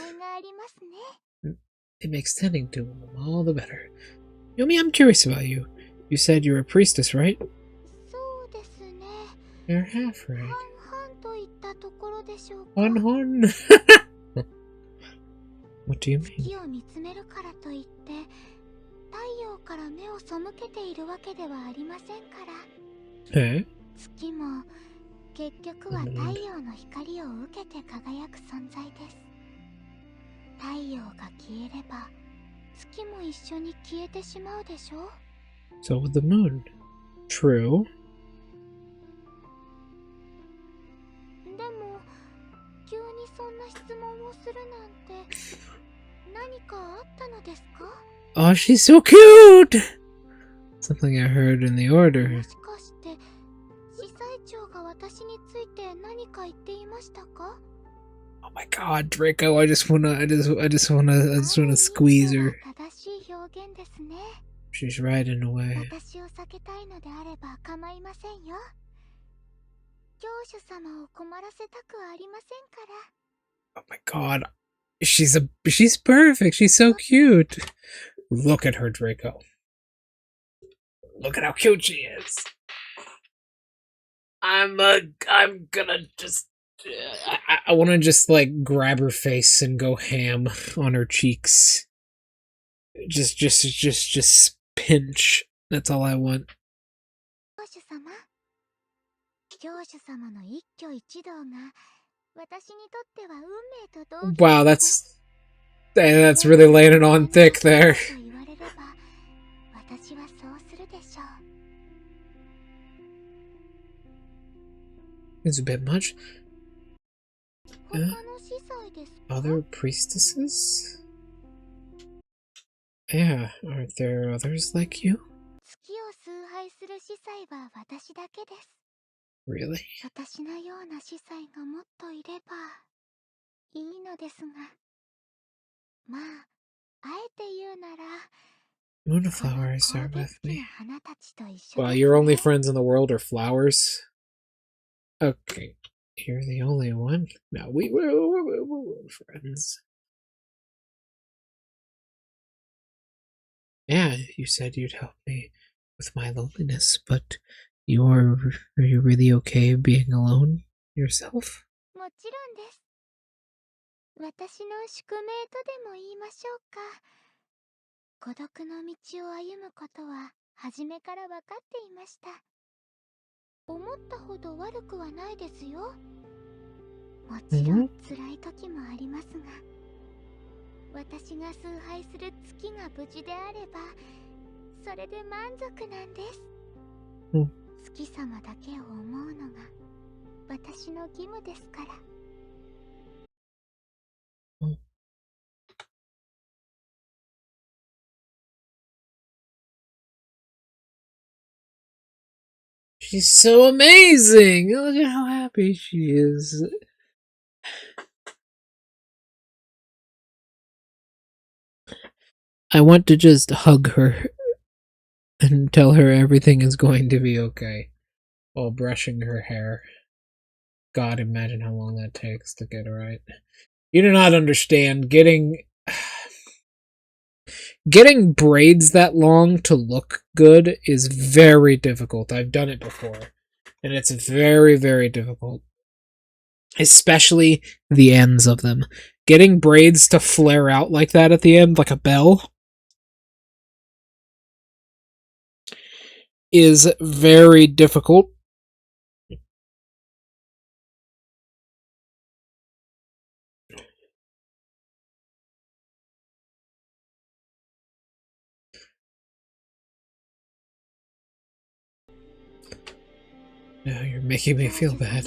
It makes tending to them all the better. Yomi, I'm curious about you. You said you're a priestess, right? You're half right. Hon. What do you mean? Huh? 結局は太陽の光を受けて輝く存在です。太陽が消えれば月も一緒に消えてしまうでしょ So would the moon. True. でも急にそんな質問をするなんて何かあったのですか Oh, she's so cute! Something I heard in the order. もしかして司祭長が私について何か言っていましたか Oh my god, Draco, I just wanna squeeze her. 正しい表現ですね She's right in a way. 私を避けたいのであれば構いませんよ教主様を困らせたくありませんから Oh my god. She's perfect. She's so cute. Look at her, Draco. Look at how cute she is. I'm gonna just I want to just like grab her face and go ham on her cheeks. Just pinch. That's all I want. 教主様の一挙一動が私にとっては運命と同義 Wow, that's really laying it on thick there. 私はそうするでし It's a bit much. Other priestesses? Yeah, aren't there others like you? Really? 私のような司祭がもっといればいいのですが、まあ、あえて言うなら、 Moonflowers are この with 鉱 me. 月の花たちと一緒ですね。 Wow, your only friends in the world are flowers? Okay, you're the only one? No, we're friends. Yeah, you said you'd help me with my loneliness, but are you really okay being alone yourself? もちろんです。私の宿命とでも言いましょうか。孤独の道を歩むことは初めから分かっていました。思ったほど悪くはないですよ。もちろん辛い時もありますが、私が崇拝する月が無事であればそれで満足なんです。月様だけを思うのが私の義務ですから。She's so amazing! Look at how happy she is. I want to just hug her and tell her everything is going to be okay while brushing her hair. God, imagine how long that takes to get it right. You do not understand. Getting braids that long to look good is very difficult. I've done it before, and it's very, very difficult. Especially the ends of them. Getting braids to flare out like that at the end, like a bell, is very difficult. Now you're making me feel bad.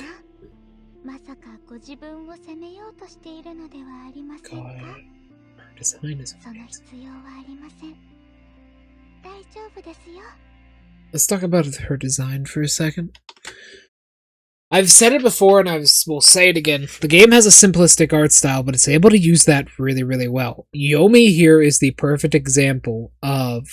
まさかご自分を責めようとしているのではありませんか？ God, her design is その amazing. 必要はありません。大丈夫ですよ。 Let's talk about her design for a second. I've said it before and will say it again. The game has a simplistic art style, but it's able to use that really, really well. Yomi here is the perfect example of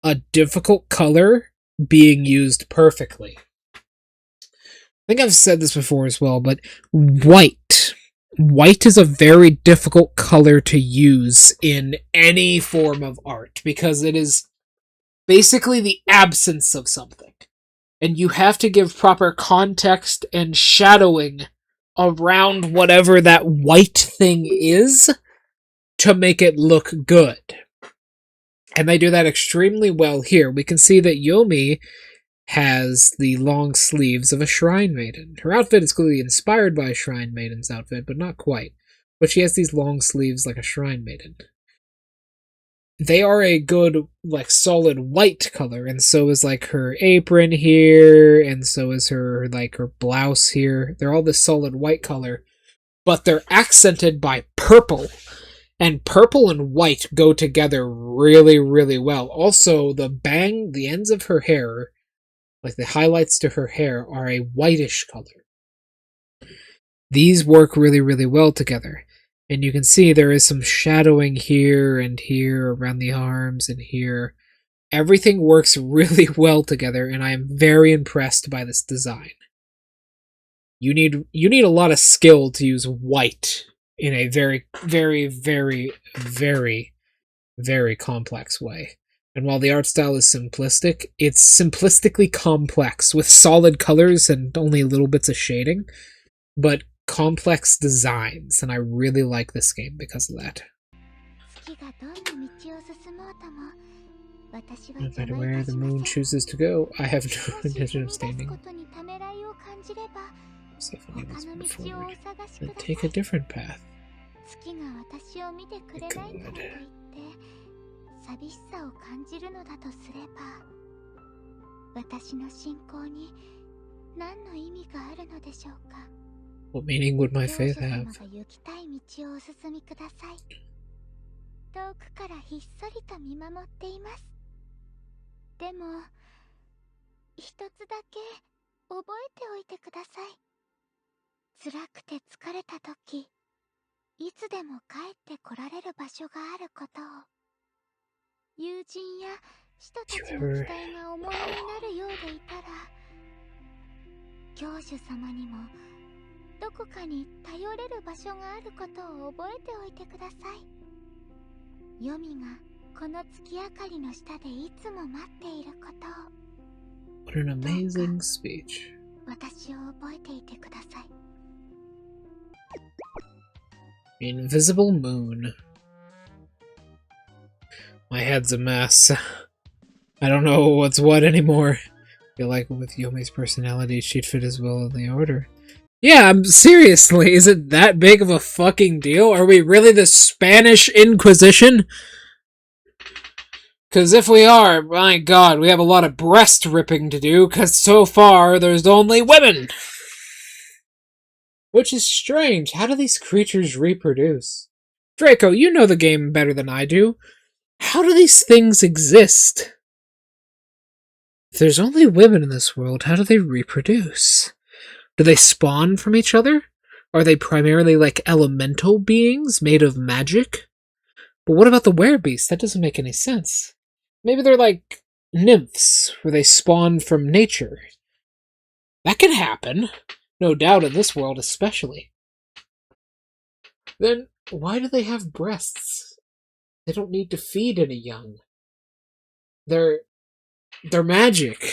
a difficult color being used perfectly. I think I've said this before as well, but white. White is a very difficult color to use in any form of art because it is basically the absence of something. And you have to give proper context and shadowing around whatever that white thing is to make it look good. And they do that extremely well here. We can see that Yomi has the long sleeves of a shrine maiden. Her outfit is clearly inspired by a shrine maiden's outfit, but not quite. But she has these long sleeves like a shrine maiden. They are a good, like, solid white color, and so is, like, her apron here, and so is her, like, her blouse here. They're all this solid white color, but they're accented by purple. And purple and white go together really, really well. Also, the ends of her hair, like the highlights to her hair, are a whitish color. These work really, really well together. And you can see there is some shadowing here and here around the arms and here. Everything works really well together, and I am very impressed by this design. You need a lot of skill to use white in a very, very, very, very, very complex way. And while the art style is simplistic, it's simplistically complex with solid colors and only little bits of shading, but complex designs, and I really like this game because of that. No matter where the moon chooses to go, I have no intention of standing. So if anyone's moved forward, then take a different path. Good. 寂しさを感じるのだとすれば、私の信仰に何の意味があるのでしょうか。 What meaning would my 教 faith 主様 have? が行きたい道をお進みください。遠くからひっそりと見守っています。でも一つだけ覚えておいてください。辛くて疲れた時、いつでも帰ってこられる場所があることを。友人や使徒たちの期待が重荷になるようでいたら、教主様にもどこかに頼れる場所があることを覚えておいてください。ヨミがこの月明かりの下でいつも待っていることを。 What an amazing speech. 私を覚えていてください。 Invisible moon. My head's a mess. I don't know what's what anymore. I feel like with Yomi's personality, she'd fit as well in the order. Yeah, seriously, is it that big of a fucking deal? Are we really the Spanish Inquisition? Because if we are, my god, we have a lot of breast ripping to do, because so far there's only women! Which is strange. How do these creatures reproduce? Draco, you know the game better than I do. How do these things exist? If there's only women in this world, how do they reproduce? Do they spawn from each other? Are they primarily like elemental beings made of magic? But what about the werebeasts? That doesn't make any sense. Maybe they're like nymphs, where they spawn from nature. That can happen. No doubt in this world especially. Then why do they have breasts? They don't need to feed any young. They're magic.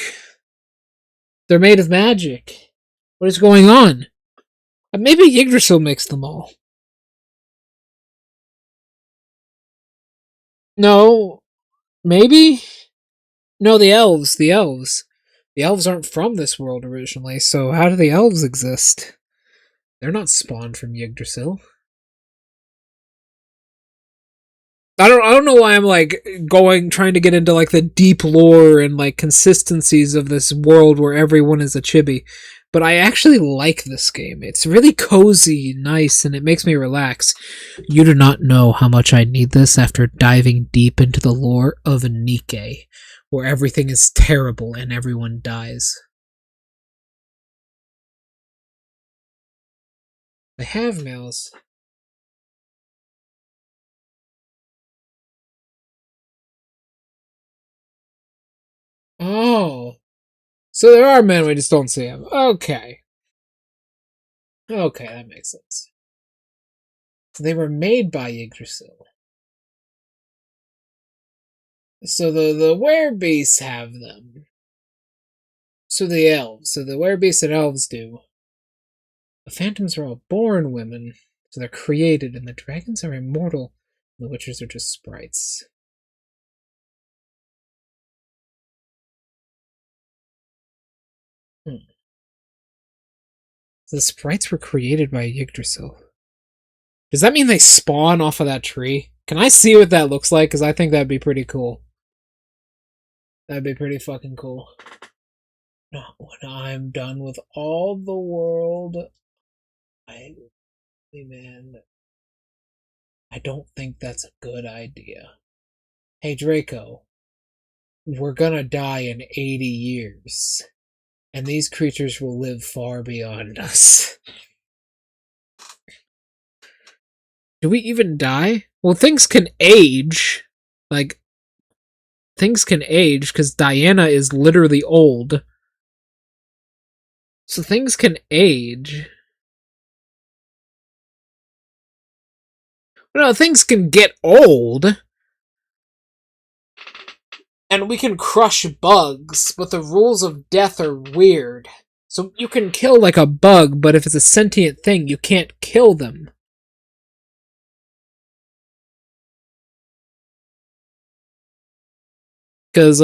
They're made of magic. What is going on? Maybe Yggdrasil makes them all. No, maybe? No, the elves. The elves. The elves aren't from this world originally, so how do the elves exist? They're not spawned from Yggdrasil. I don't know why I'm like trying to get into like the deep lore and like consistencies of this world where everyone is a chibi. But I actually like this game. It's really cozy, nice, and it makes me relax. You do not know how much I need this after diving deep into the lore of Nikke, where everything is terrible and everyone dies. I have males. Oh. So there are men, we just don't see them. Okay. Okay, that makes sense. So they were made by Yggdrasil. So the werebeasts have them. So the elves. So the werebeasts and elves do. The phantoms are all born women, so they're created, and the dragons are immortal. The witchers are just sprites. So the sprites were created by Yggdrasil. Does that mean they spawn off of that tree? Can I see what that looks like? Because I think that'd be pretty cool. That'd be pretty fucking cool. When I'm done with all the world, I don't think that's a good idea. Hey Draco, we're gonna die in 80 years, and these creatures will live far beyond us. Do we even die? Well, things can age. Like, things can age, because Diana is literally old. So things can age. No, things can get old. And we can crush bugs, but the rules of death are weird. So you can kill like a bug, but if it's a sentient thing, you can't kill them. Because,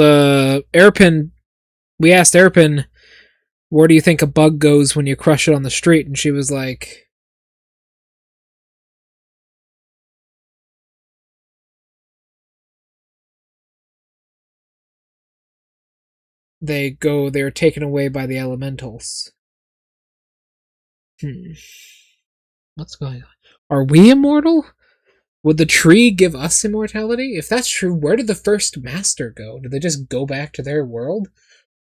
we asked Airpin, where do you think a bug goes when you crush it on the street? And she was like, they're taken away by the elementals. What's going on? Are we immortal? Would the tree give us immortality? If that's true, where did the first master go? Did they just go back to their world?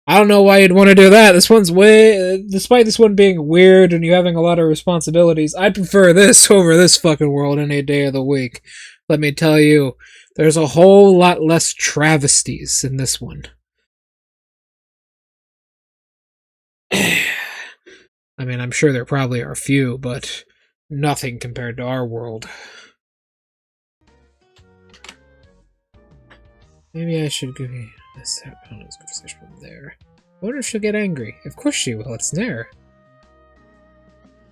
I don't know why you'd want to do that. This one's despite this one being weird and you having a lot of responsibilities, I prefer this over this fucking world any day of the week. Let me tell you, there's a whole lot less travesties in this one. I mean, I'm sure there probably are a few, but nothing compared to our world. Maybe I should give you this conversation from there. I wonder if she'll get angry. Of course she will, it's Nair.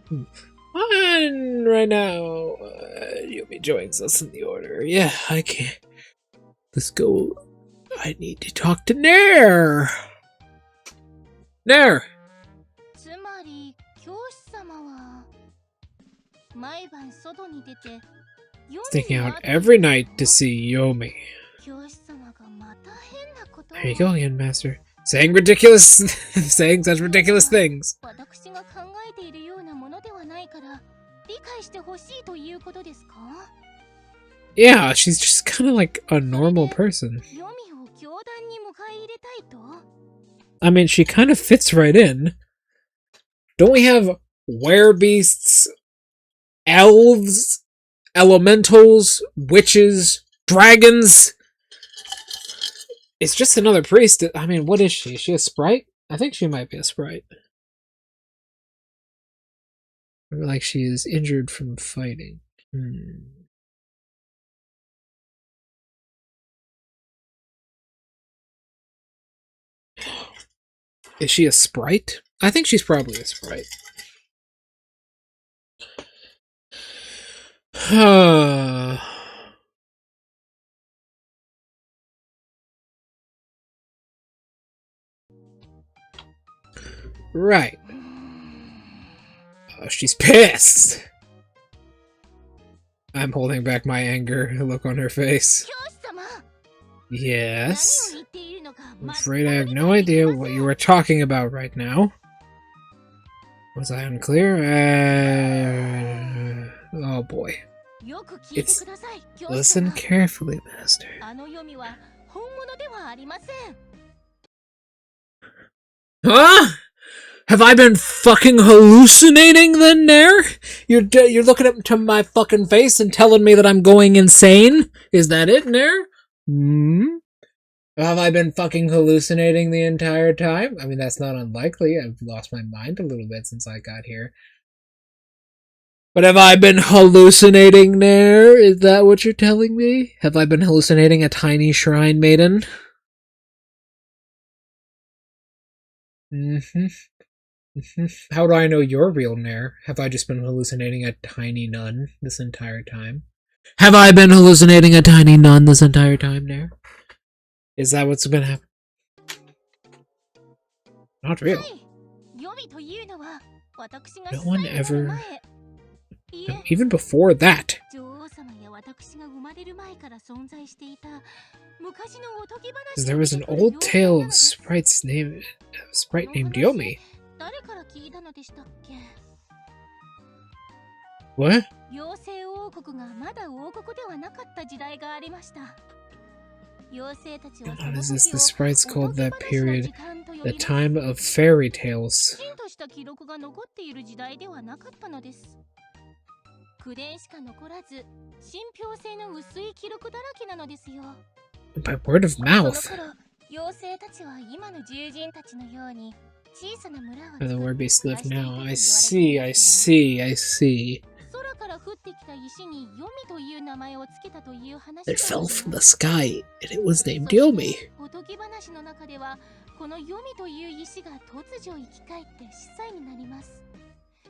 On right now. Yomi joins us in the order. Yeah, I can't. Let's go. I need to talk to Nair. Nair! Sticking out every night to see Yomi. There you go again, Master. Saying such ridiculous things. Yeah, she's just kind of like a normal person. I mean, she kind of fits right in. Don't we have werebeasts, elves, elementals, witches, dragons? It's just another priest. I mean, what is she? Is she a sprite? I think she might be a sprite. Like she is injured from fighting. Is she a sprite? I think she's probably a sprite. Right. Oh, she's pissed. I'm holding back my anger. Look on her face. Yes. I'm afraid I have no idea what you are talking about right now. Was I unclear? Oh boy. Listen carefully, Master. Huh? Have I been fucking hallucinating then, Nair? You're looking up to my fucking face and telling me that I'm going insane? Is that it, Nair? Have I been fucking hallucinating the entire time? I mean, that's not unlikely. I've lost my mind a little bit since I got here. But have I been hallucinating, Nair? Is that what you're telling me? Have I been hallucinating a tiny shrine maiden? How do I know you're real, Nair? Have I just been hallucinating a tiny nun this entire time? Have I been hallucinating a tiny nun this entire time, Nair? Is that what's been happening? Not real. No one ever... No, even before that. There was an old tale of sprite named Yomi. What? What is this? The sprites called that period the time of fairy tales. By word of mouth. Where the werebeasts live now. I see. It fell from the sky, and it was named Yomi.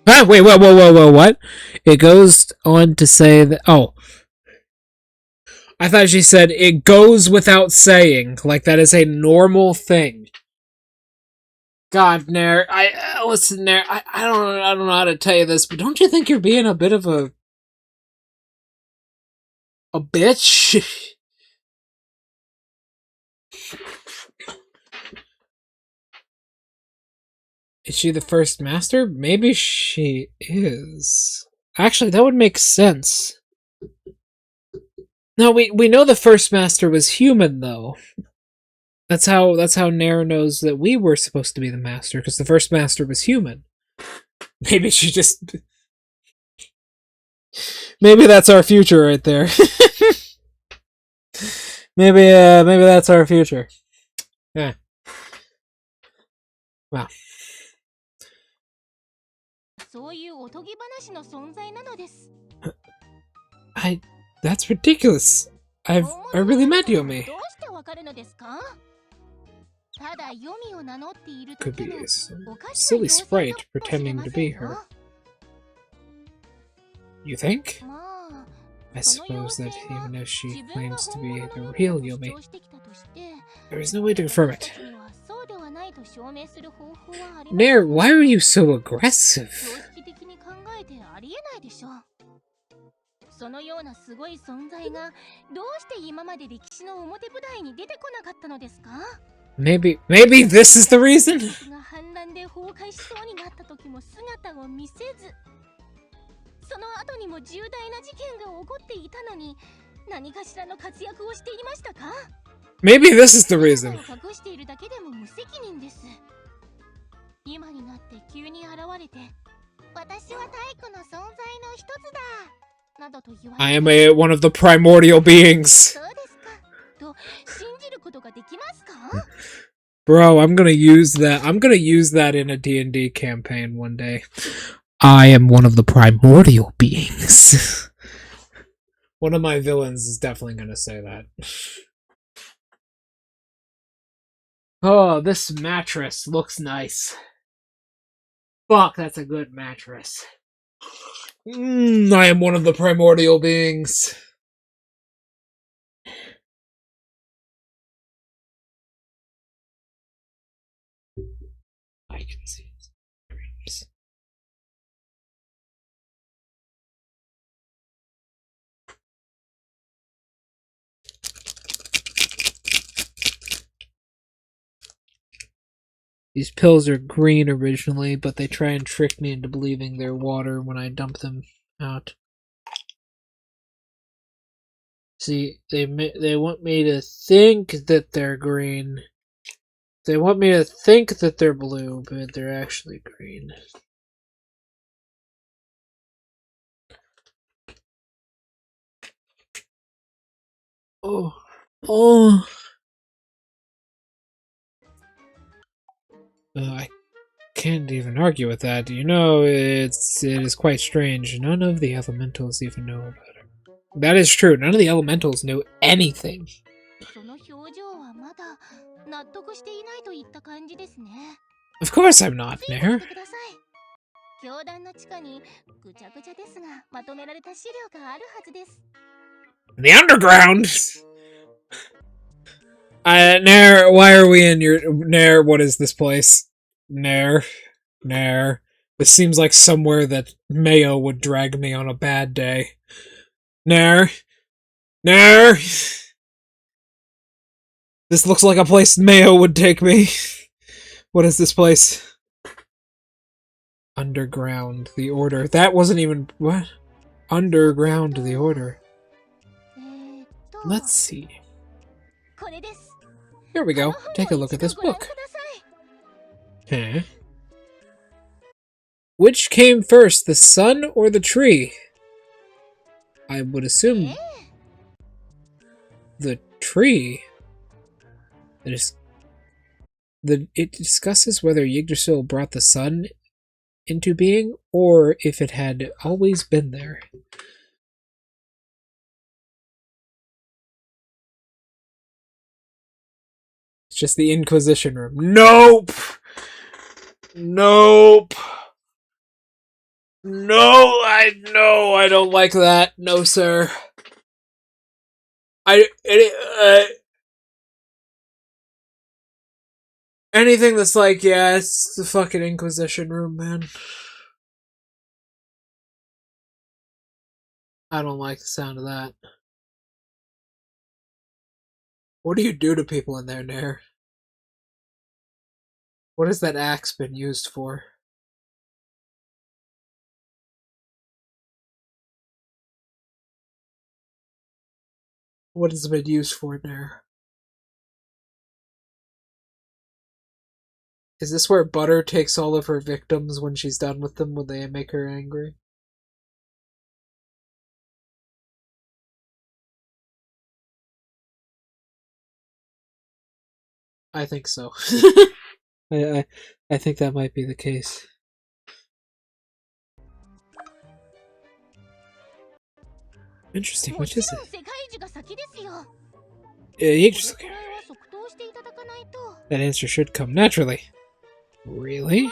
Ah, wait, whoa, what? It goes on to say that... Oh. I thought she said, it goes without saying. Like that is a normal thing. God, Nair, listen, Nair, I don't know how to tell you this, but don't you think you're being a bit of a bitch? Is she the first master? Maybe she is. Actually, that would make sense. No, we know the first master was human, though. That's how Nair knows that we were supposed to be the master, because the first master was human. Maybe she just... Maybe that's our future right there. maybe that's our future. Yeah. Wow. That's ridiculous. I really met Yomi. Could be a silly sprite pretending to be her. You think? I suppose that even if she claims to be the real Yomi, there is no way to confirm it. Nair, why are you so aggressive? そのようなすごい存在がどうして今まで歴史の表舞台に出てこなかったのですか? Maybe this is the reason? が反乱で崩壊しそうになった時も姿を見せず、その後にも重大な事件が起こっていたのに何かしらの活躍をしていましたか? Maybe this is the reason. 隠しているだけでも無責任です。今になって急に現れて、私は太古の存在の一つだ。 I am one of the primordial beings. Bro, I'm gonna use that. I'm gonna use that in a D&D campaign one day. I am one of the primordial beings. One of my villains is definitely gonna say that. Oh, this mattress looks nice. Fuck, that's a good mattress. I am one of the primordial beings. I can see dreams. These pills are green originally, but they try and trick me into believing they're water when I dump them out. See, they want me to think that they're green. They want me to think that they're blue, but they're actually green. Oh. I can't even argue with that. You know, it is quite strange. None of the elementals even know about it. That is true. None of the elementals know anything. Of course I'm not, Nair. The underground! Nair, why are we in your... Nair, what is this place? Nair. This seems like somewhere that Mayo would drag me on a bad day. Nair. This looks like a place Mayo would take me. What is this place? Underground, the Order. That wasn't even... What? Underground, the Order. Let's see. Here we go. Take a look at this book. Huh? Which came first, the sun or the tree? I would assume the tree. It discusses whether Yggdrasil brought the sun into being or if it had always been there. It's just the Inquisition room. Nope! No, I don't like that. No, sir. Anything that's like, yeah, it's the fucking Inquisition room, man. I don't like the sound of that. What do you do to people in there, Nair? What has that axe been used for? What has it been used for there? Is this where Butter takes all of her victims when she's done with them when they make her angry? I think so. I think that might be the case. Interesting. Which is it? That answer should come naturally. Really?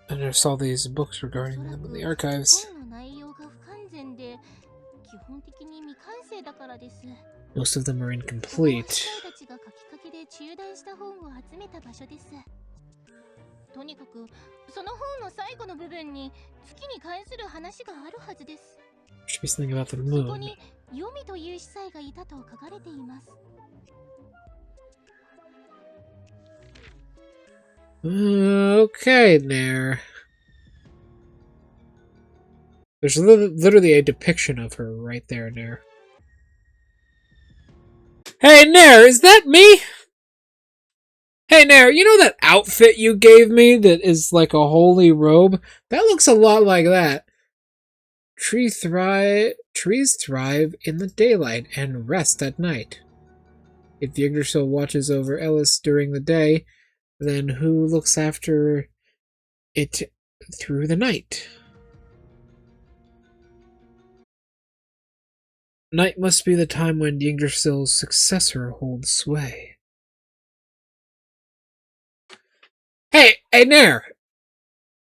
I never saw these books regarding them in the archives. Most of them are incomplete. Should be something about the moon. Okay, there. There's literally a depiction of her right there, Nair. Hey, Nair, is that me? Hey, Nair, you know that outfit you gave me that is like a holy robe? That looks a lot like that. Trees thrive in the daylight and rest at night. If Yggdrasil watches over Ellis during the day, then who looks after it through the night? Night must be the time when Yggdrasil's successor holds sway. Hey, Nair!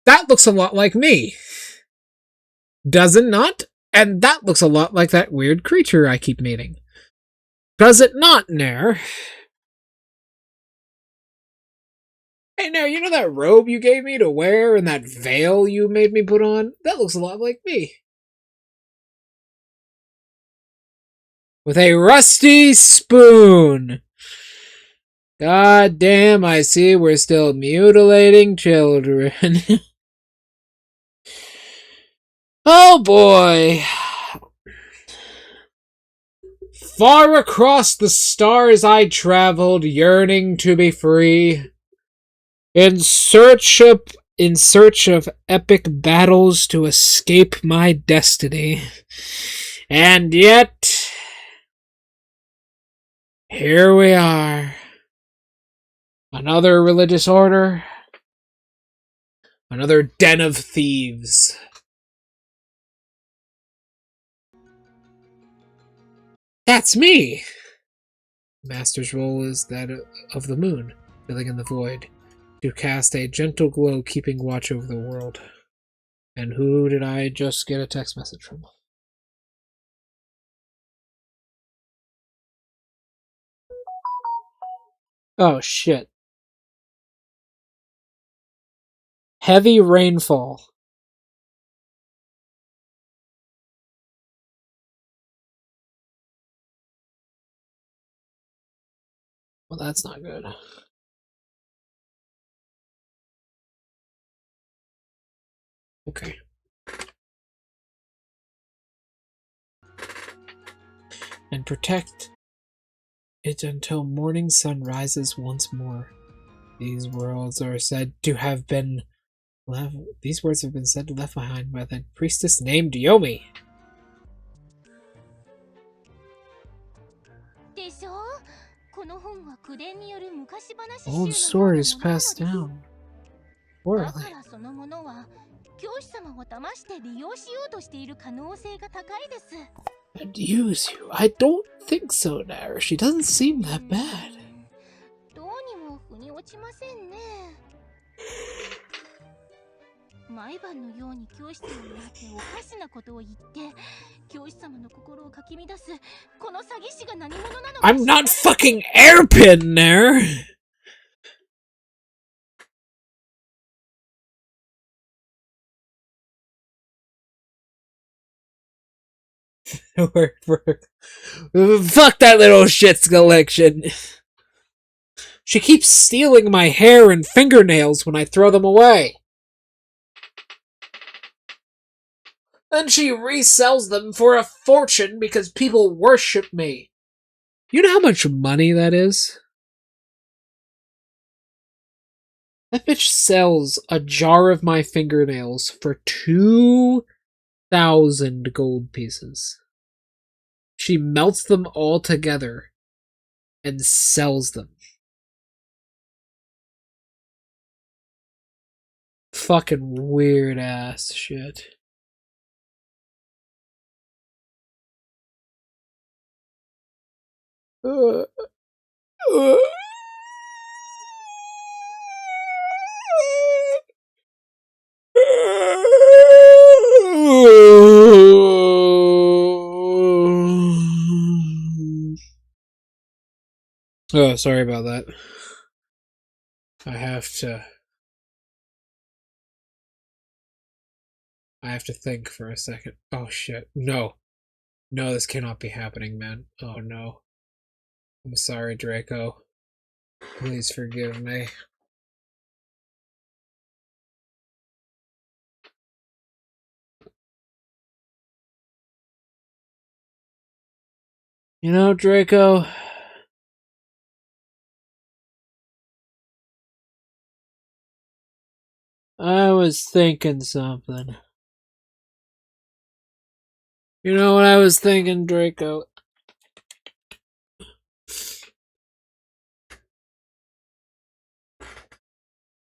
That looks a lot like me. Does it not? And that looks a lot like that weird creature I keep meeting. Does it not, Nair? Hey, Nair, you know that robe you gave me to wear and that veil you made me put on? That looks a lot like me. With a rusty spoon. God damn, I see we're still mutilating children. Oh boy. Far across the stars I traveled, yearning to be free. In search of epic battles to escape my destiny. And yet, here we are. Another religious order. Another den of thieves. That's me! Master's role is that of the moon, filling in the void, to cast a gentle glow keeping watch over the world. And who did I just get a text message from? Oh shit. Heavy rainfall. Well, that's not good. Okay. And protect it until morning sun rises once more. These words are said to have been left. These words have been said left behind by the priestess named Yomi. Old stories passed down. Orally. And use you? I don't think so, Nair. She doesn't seem that bad. I'm not fucking Airpin, Nair! Fuck that little shit's collection. She keeps stealing my hair and fingernails when I throw them away. Then she resells them for a fortune because people worship me. You know how much money that is? That bitch sells a jar of my fingernails for 2,000 gold pieces. She melts them all together and sells them. Fucking weird ass shit. Oh, sorry about that. I have to think for a second. Oh shit. No. No, this cannot be happening, man. Oh no. I'm sorry, Draco. Please forgive me. You know, Draco, I was thinking something. You know what I was thinking, Draco?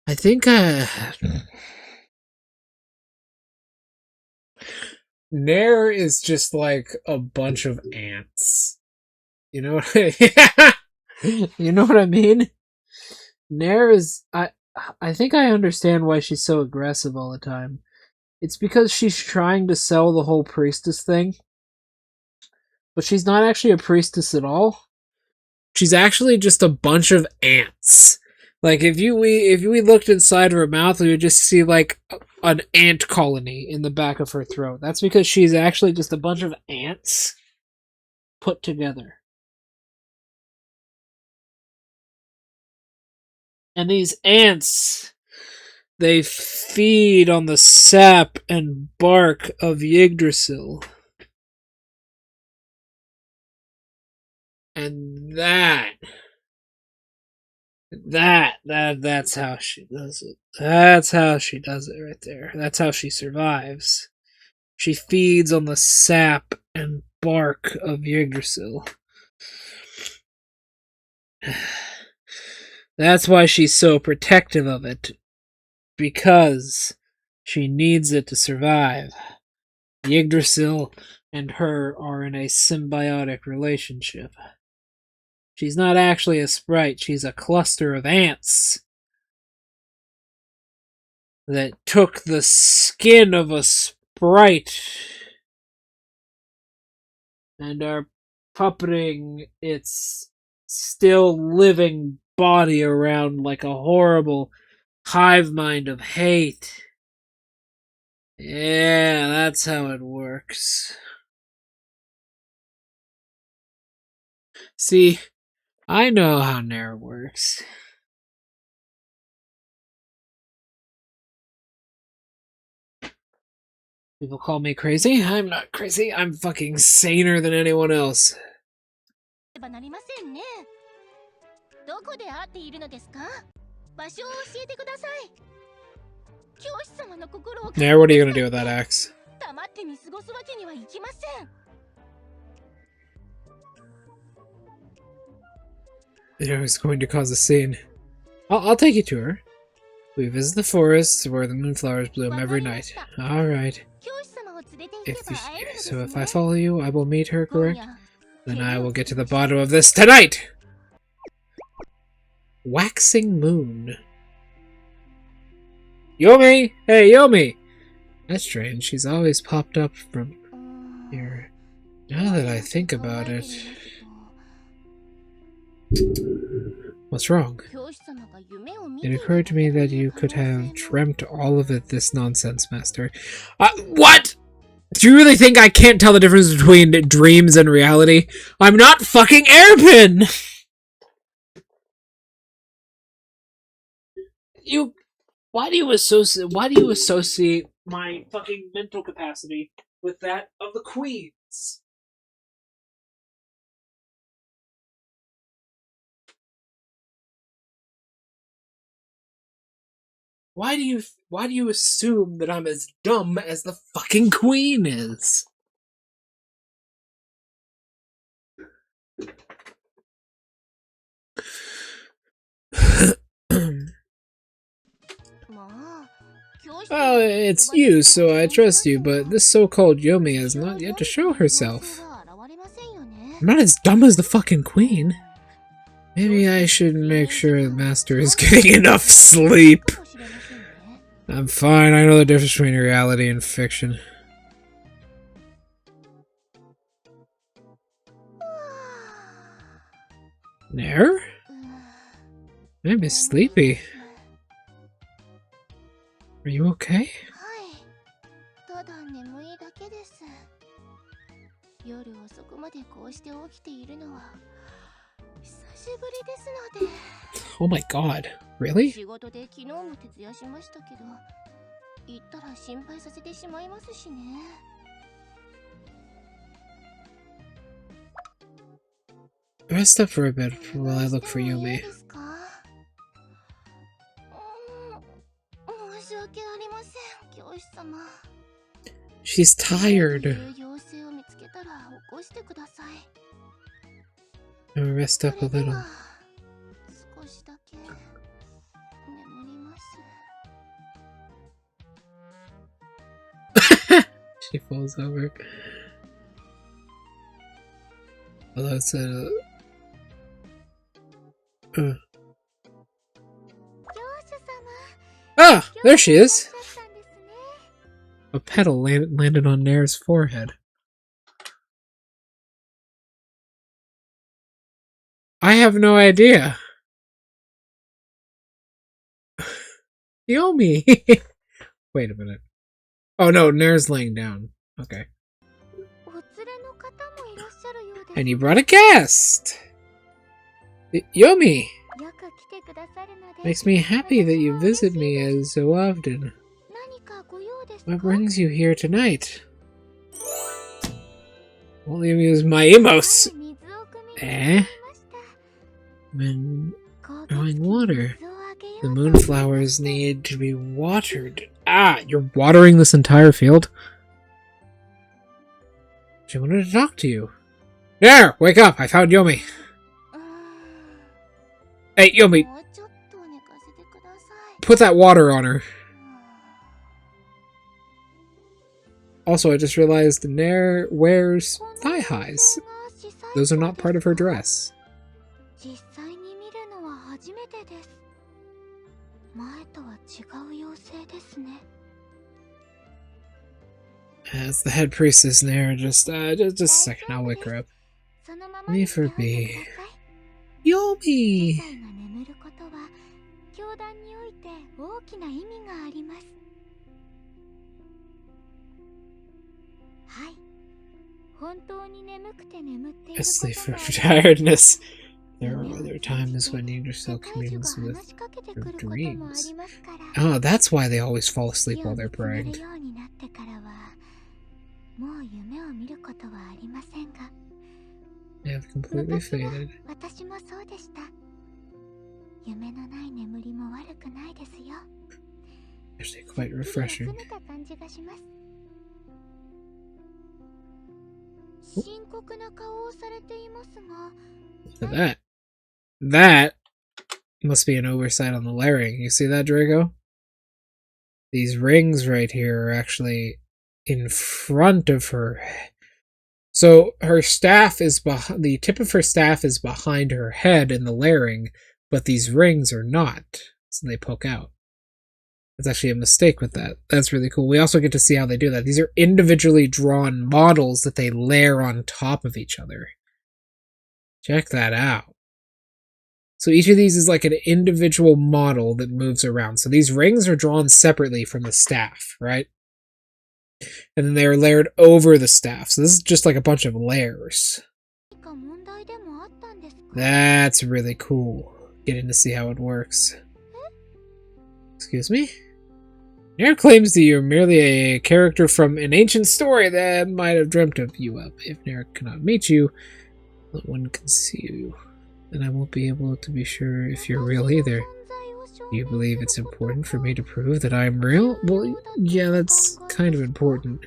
I think Nair is just like a bunch of ants. You know what you know what I mean? Nair is I think I understand why she's so aggressive all the time. It's because she's trying to sell the whole priestess thing. But she's not actually a priestess at all. She's actually just a bunch of ants. Like if we looked inside her mouth, we would just see like an ant colony in the back of her throat. That's because she's actually just a bunch of ants put together. And these ants, they feed on the sap and bark of Yggdrasil. And that's how she does it. That's how she does it right there. That's how she survives. She feeds on the sap and bark of Yggdrasil. That's why she's so protective of it. Because she needs it to survive. Yggdrasil and her are in a symbiotic relationship. She's not actually a sprite, she's a cluster of ants that took the skin of a sprite and are puppeting its still living body around like a horrible hive mind of hate. Yeah, that's how it works. See, I know how Nair works. People call me crazy. I'm not crazy. I'm fucking saner than anyone else. Nair, what are you gonna do with that axe? You know, it's going to cause a scene. I'll take you to her. We visit the forests where the moonflowers bloom every night. Alright. If I follow you, I will meet her, correct? Then I will get to the bottom of this tonight! Waxing moon. Yomi! Hey, Yomi! That's strange. She's always popped up from here. Now that I think about it... What's wrong? It occurred to me that you could have dreamt all of it, this nonsense, Master. What?! Do you really think I can't tell the difference between dreams and reality? I'm not fucking Airpin! Why do you associate my fucking mental capacity with that of the queens? Why do you assume that I'm as dumb as the fucking queen is? Oh, it's you, so I trust you, but this so-called Yomi has not yet to show herself. I'm not as dumb as the fucking queen. Maybe I should make sure the master is getting enough sleep. I'm fine, I know the difference between reality and fiction. Nair? I'm sleepy. Are you okay? Oh my god, really? Rest up for a bit while I look for Yomi. She's tired. I'll rest up a little. She falls over. Although it's a... Ah! There she is! A petal landed on Nair's forehead. I have no idea. Yomi! Wait a minute. Oh no, Nair's laying down. Okay. And you brought a guest! Yomi! Makes me happy that you visit me as so often. What brings you here tonight? Won't leave me as my emos! Eh? When drawing water, the moonflowers need to be watered. Ah, you're watering this entire field? She wanted to talk to you. There! Wake up! I found Yomi. Hey, Yomi! Put that water on her. Also, I just realized Nair wears thigh highs. Those are not part of her dress. As the head priestess, Nair, just a second, I'll wake her up. Leave her be. Yomi! Asleep from tiredness. There are other times when you still communes with your dreams. Oh, that's why they always fall asleep while they're praying. They have completely faded. Actually, quite refreshing. Look at that. That must be an oversight on the layering. You see that, Draco? These rings right here are actually in front of her. So her staff is behind, the tip of her staff is behind her head in the layering, but these rings are not, so they poke out. That's actually a mistake with that. That's really cool. We also get to see how they do that. These are individually drawn models that they layer on top of each other. Check that out. So each of these is like an individual model that moves around. So these rings are drawn separately from the staff, right? And then they are layered over the staff. So this is just like a bunch of layers. That's really cool. Getting to see how it works. Excuse me? Nair claims that you're merely a character from an ancient story that might have dreamt of you up. If Nair cannot meet you, no one can see you. Then I won't be able to be sure if you're real either. Do you believe it's important for me to prove that I'm real? Well, yeah, that's kind of important.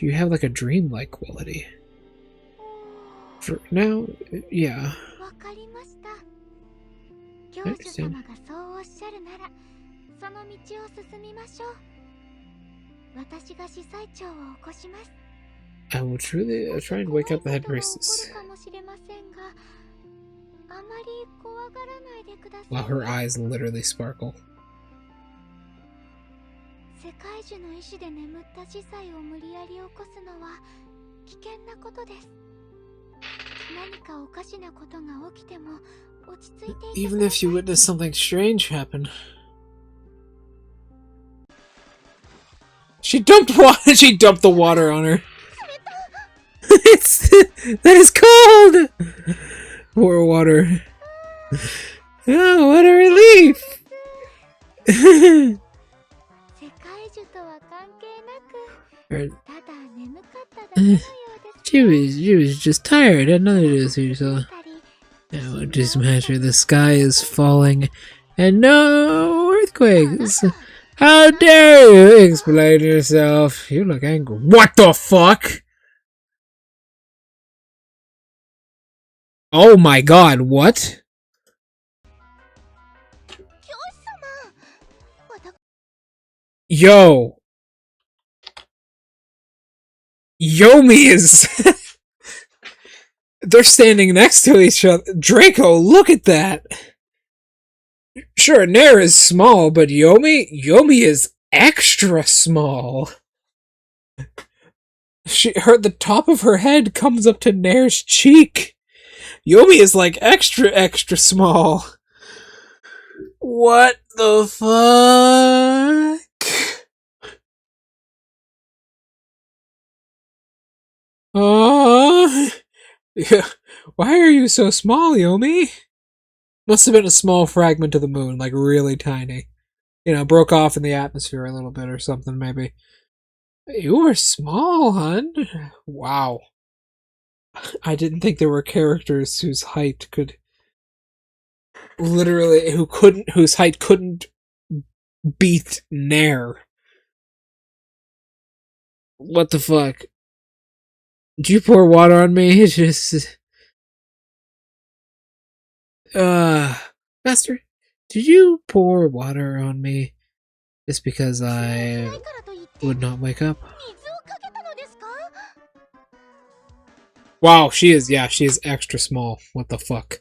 You have like a dreamlike quality. For now, yeah. I understand. I will truly try and wake up the head priestess. Wow, her eyes literally sparkle. Even if you witness something strange happen. She dumped water. She dumped the water on her. That is cold. Pour water. Oh, what a relief! She was just tired, had nothing to do, so now it just matter. The sky is falling, and no earthquakes. How dare you explain yourself? You look angry. What the fuck? Oh my god, what? Yo. Yomi is... They're standing next to each other. Draco, look at that. Sure, Nair is small, but Yomi is extra small. The top of her head comes up to Nair's cheek. Yomi is like extra small. What the fuck? Oh, yeah. Why are you so small, Yomi? Must have been a small fragment of the moon, like really tiny. You know, broke off in the atmosphere a little bit or something, maybe. You are small, hun. Wow. I didn't think there were characters whose height could literally whose height couldn't beat Nair. What the fuck? Did you pour water on me? It's just Master, did you pour water on me just because I would not wake up? Wow, she is extra small. What the fuck?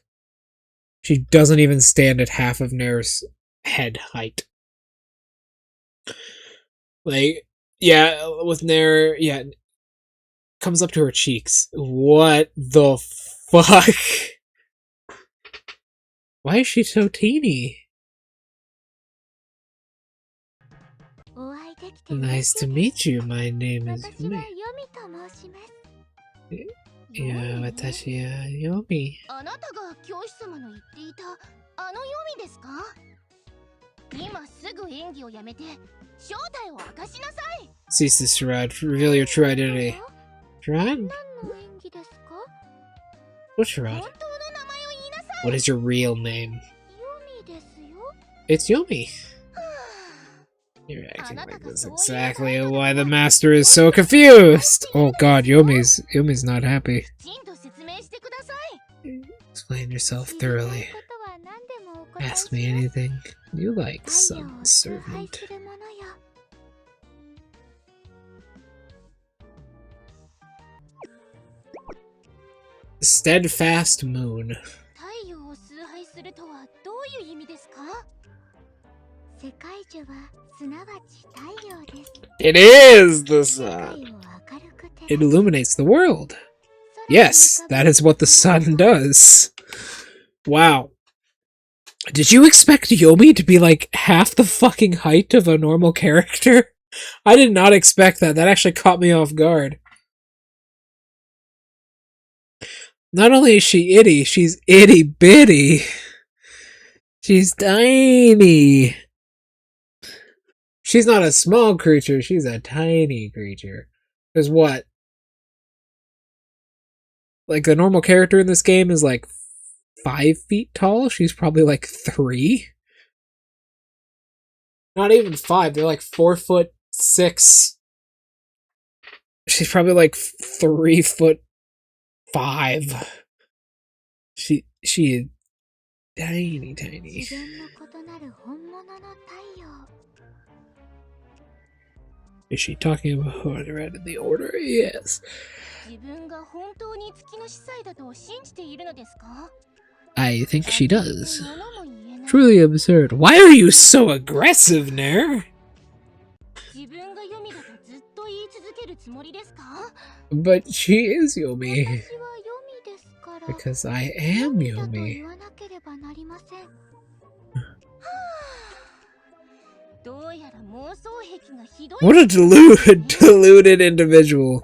She doesn't even stand at half of Nair's head height. Like, yeah, with Nair, yeah, comes up to her cheeks. What the fuck? Why is she so teeny? Nice to meet you. My name is Yomi. Yeah, watashi wa Yomi. Cease this charade. Reveal your true identity. Charade? What charade? What is your real name? It's Yomi. You're acting like this exactly why the master is so confused. Oh god, Yomi's not happy. Explain yourself thoroughly. Ask me anything you like, son servant. Steadfast moon. It is the sun. It illuminates the world. Yes, that is what the sun does. Wow. Did you expect Yomi to be like half the fucking height of a normal character? I did not expect that. That actually caught me off guard. Not only is she itty, she's itty bitty. She's tiny. She's not a small creature, she's a tiny creature. There's what? Like, the normal character in this game is like 5 feet tall. She's probably like 3. Not even 5, they're like 4'6". She's probably like 3'5". She is tiny. Is she talking about who I read in the order? Yes. I think she does. Truly absurd. Why are you so aggressive, Nair? But she is Yomi. Because I am Yomi. What a deluded individual.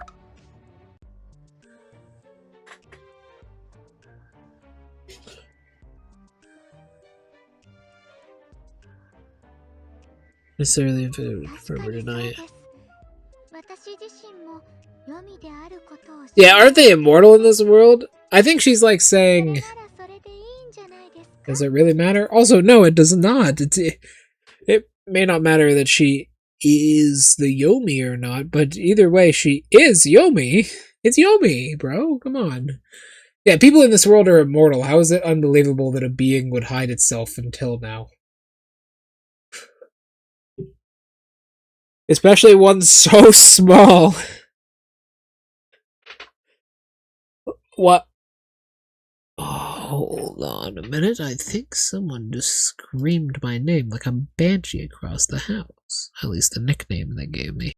Necessarily confirm or deny it. Yeah, aren't they immortal in this world? I think she's like saying, does it really matter? Also, no, it does not. It may not matter that she is the Yomi or not, but either way, she is Yomi. It's Yomi, bro. Come on. Yeah, people in this world are immortal. How is it unbelievable that a being would hide itself until now? Especially one so small. What? Oh, hold on a minute. I think someone just screamed my name like a banshee across the house. At least the nickname they gave me.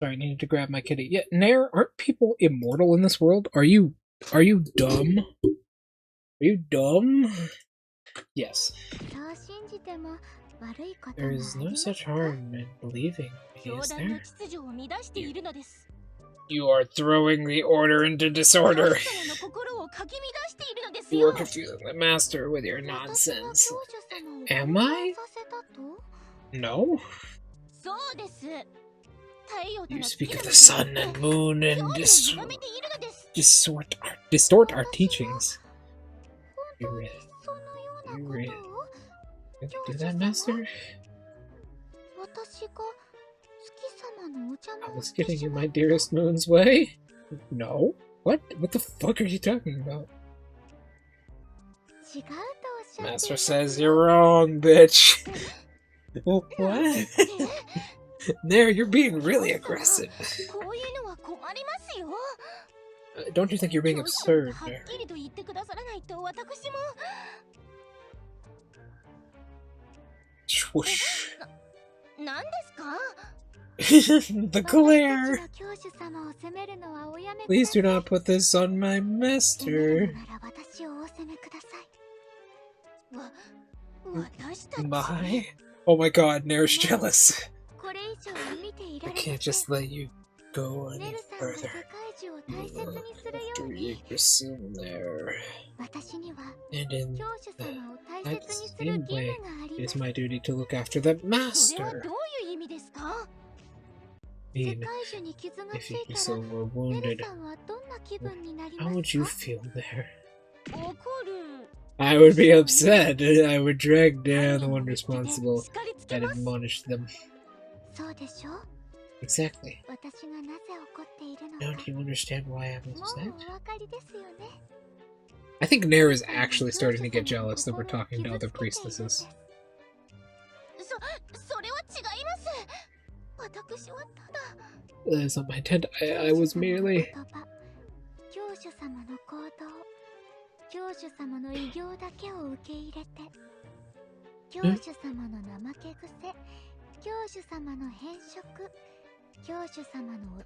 Sorry, I needed to grab my kitty. Yeah, Nair, aren't people immortal in this world? Are you dumb? Are you dumb? Yes. There is no such harm in believing me, is there? You are throwing the order into disorder. You are confusing the master with your nonsense. Am I? No? You speak of the sun and moon and distort our teachings. You really do that, master? I was getting in my dearest moon's way? No? What? What the fuck are you talking about? Master says you're wrong, bitch. What? There, you're being really aggressive. Don't you think you're being absurd? Swoosh. The glare! Please do not put this on my master. My? Oh my god, Nair's jealous. I can't just let you go any further. After you pursue there. And in that same way, it is my duty to look after the master. Mean, if you so were wounded, how would you feel there? I would be upset. I would drag down the one responsible and admonish them. Exactly. Don't you understand why I'm upset? I think Nair is actually starting to get jealous that we're talking to other priestesses. That is not my intent. I was merely...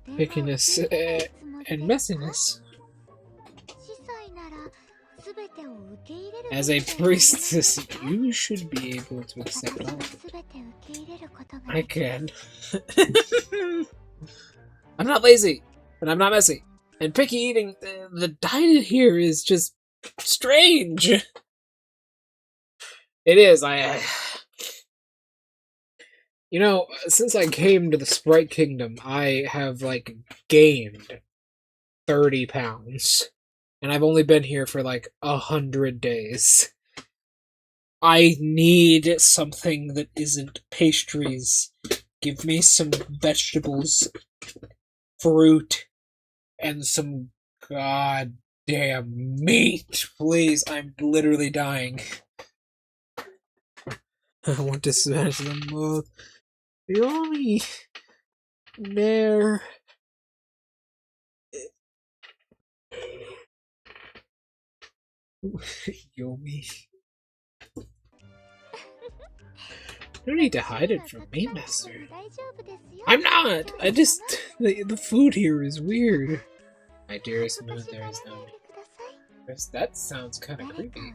Pickiness and messiness. As a priestess, you should be able to accept all of it. I can. I'm not lazy, and I'm not messy. And picky eating, the diet here is just strange. It is, you know, since I came to the Sprite Kingdom, I have, like, gained 30 pounds. And I've only been here for, like, 100 days. I need something that isn't pastries. Give me some vegetables, fruit, and some goddamn meat, please. I'm literally dying. I want to smash them both. Yomi! Nair. Yomi. No need to hide it from me, master. I'm not! I just... The food here is weird. My dearest moon, there is no need. That sounds kind of creepy.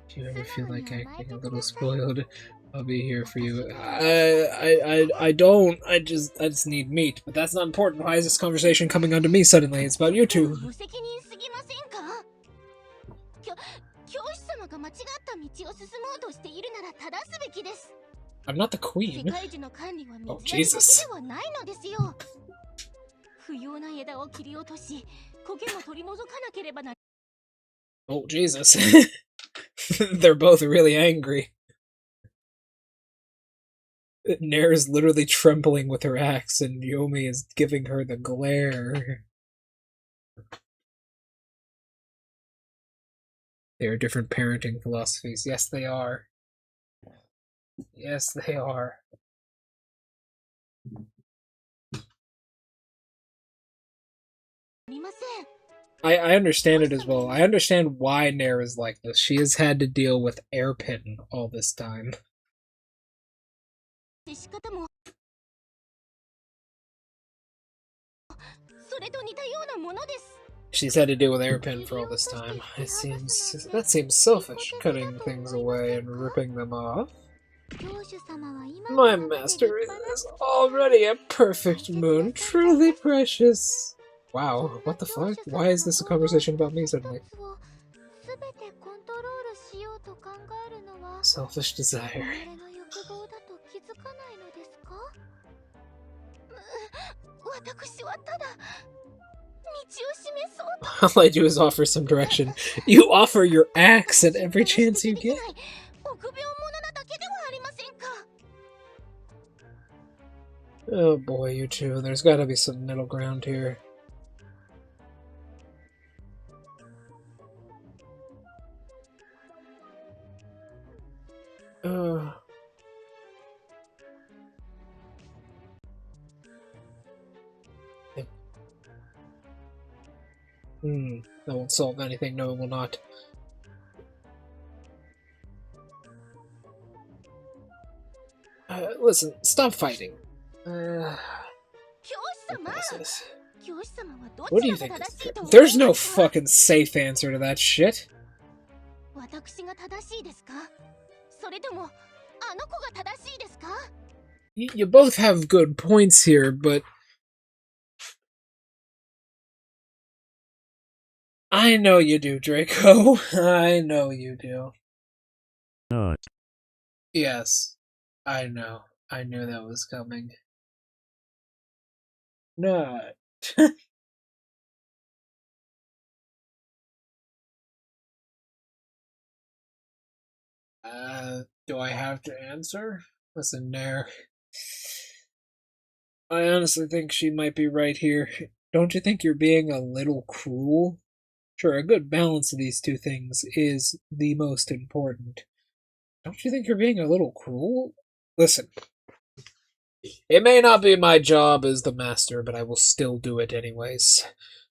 If you ever feel like acting a little spoiled, I'll be here for you. I don't. I just need meat. But that's not important. Why is this conversation coming onto me suddenly? It's about you two. I'm not the queen. Oh, Jesus. Oh, Jesus. They're both really angry. Nair is literally trembling with her axe, and Yomi is giving her the glare. They are different parenting philosophies. Yes, they are. Yes, they are. I understand it as well. I understand why Nair is like this. She has had to deal with Airpin all this time. She's had to deal with Airpin for all this time. That seems selfish, cutting things away and ripping them off. My master is already a perfect moon, truly precious. Wow, what the fuck? Why is this a conversation about me suddenly? Selfish desire. All I do is offer some direction. You offer your axe at every chance you get. Oh boy, you two. There's gotta be some middle ground here. That won't solve anything. No, it will not. Listen, stop fighting. What do you think? There's no fucking safe answer to that shit. You both have good points here, but I know you do, Draco. I know you do. Not. Yes, I know. I knew that was coming. Not. Do I have to answer? Listen, Nair. I honestly think she might be right here. Don't you think you're being a little cruel? Sure, a good balance of these two things is the most important. Don't you think you're being a little cruel? Listen, it may not be my job as the master, but I will still do it anyways.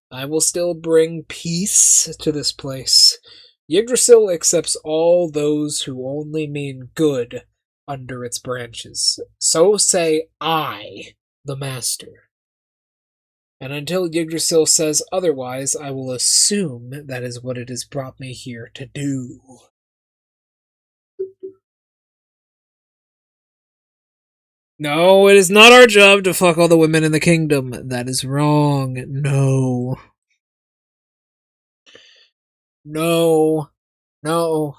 I will still bring peace to this place. Yggdrasil accepts all those who only mean good under its branches. So say I, the master. And until Yggdrasil says otherwise, I will assume that is what it has brought me here to do. No, it is not our job to fuck all the women in the kingdom. That is wrong. No. No. No.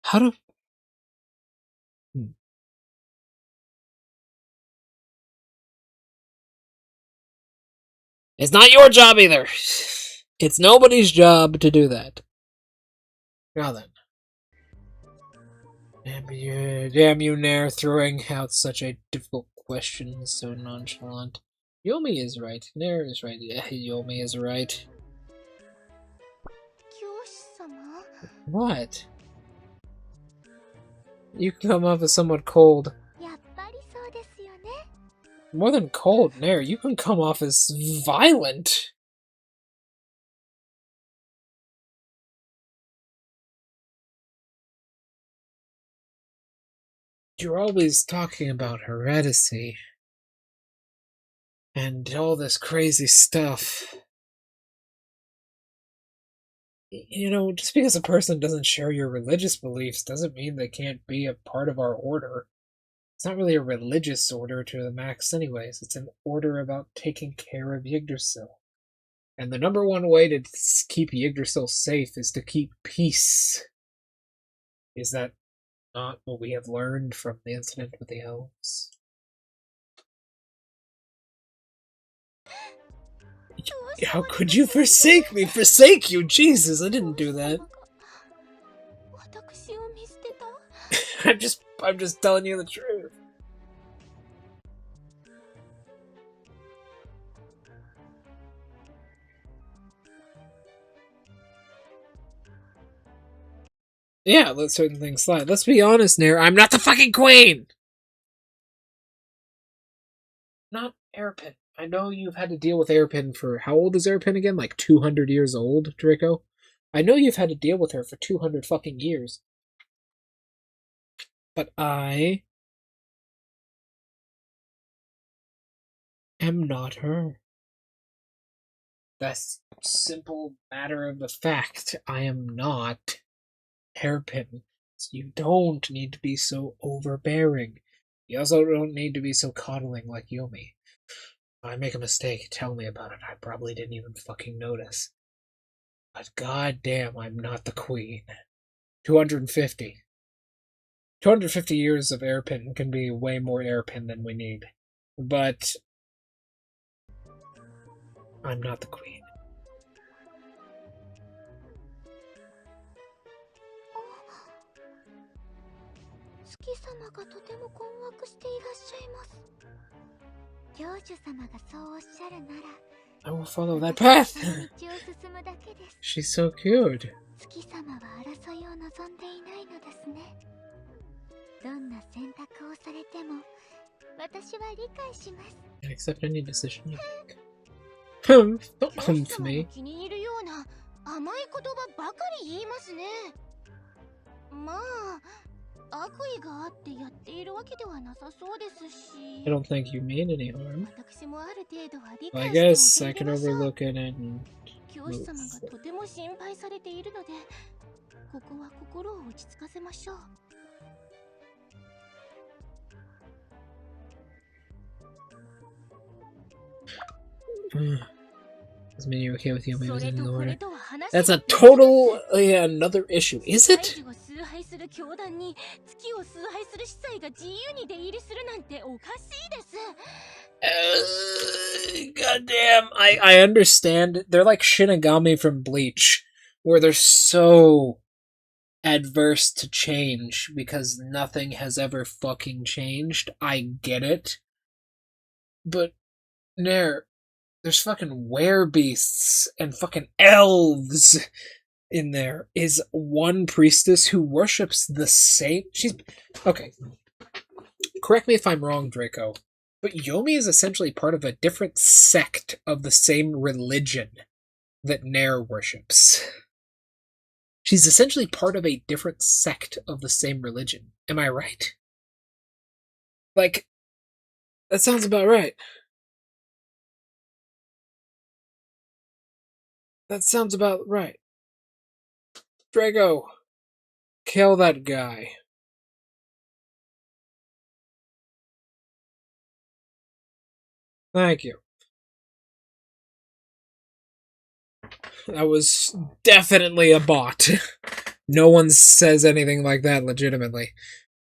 How do... It's not your job either. It's nobody's job to do that. Now then. Damn you, Nair, throwing out such a difficult question so nonchalant. Yomi is right. Nair is right. Yeah, Yomi is right. What? You come off as somewhat cold. More than cold, Nair, you can come off as violent. You're always talking about heredity. And all this crazy stuff. You know, just because a person doesn't share your religious beliefs doesn't mean they can't be a part of our order. It's not really a religious order to the max anyways. It's an order about taking care of Yggdrasil. And the number one way to keep Yggdrasil safe is to keep peace. Is that not what we have learned from the incident with the elves? How could you forsake me? Forsake you? Jesus, I didn't do that. I'm just telling you the truth. Yeah, let certain things slide. Let's be honest, Nair. I'm not the fucking queen! Not Airpin. I know you've had to deal with Airpin for... How old is Airpin again? Like 200 years old, Draco? I know you've had to deal with her for 200 fucking years. But I... am not her. That's simple matter of the fact. I am not Hairpin. You don't need to be so overbearing. You also don't need to be so coddling like Yomi. If I make a mistake, tell me about it. I probably didn't even fucking notice. But goddamn, I'm not the queen. 250. 250 years of Airpin can be way more Airpin than we need. But I'm not the queen. I will follow that path. She's so cute. And accept any decision you make. Don't humph me. 甘い言葉ばかり言いますね。まあ、悪意があってやっているわけではなさそうですし。I don't think you mean any harm. 私もある程度は理 I 解して guess お I け can ましょう。 overlook it and 教師様がとても心配されているので、ここは心を落ち着かせましょう。Does mean you're okay with Yomi losing the order? That's a totally another issue, is it? Goddamn, I understand. They're like Shinigami from Bleach, where they're so adverse to change because nothing has ever fucking changed. I get it. But, Nair, there's fucking werebeasts and fucking elves in there. Is one priestess who worships the same... She's... Okay. Correct me if I'm wrong, Draco. But Yomi is essentially part of a different sect of the same religion that Nair worships. She's essentially part of a different sect of the same religion. Am I right? Like, that sounds about right. That sounds about right. Draco, kill that guy. Thank you. That was definitely a bot. No one says anything like that legitimately.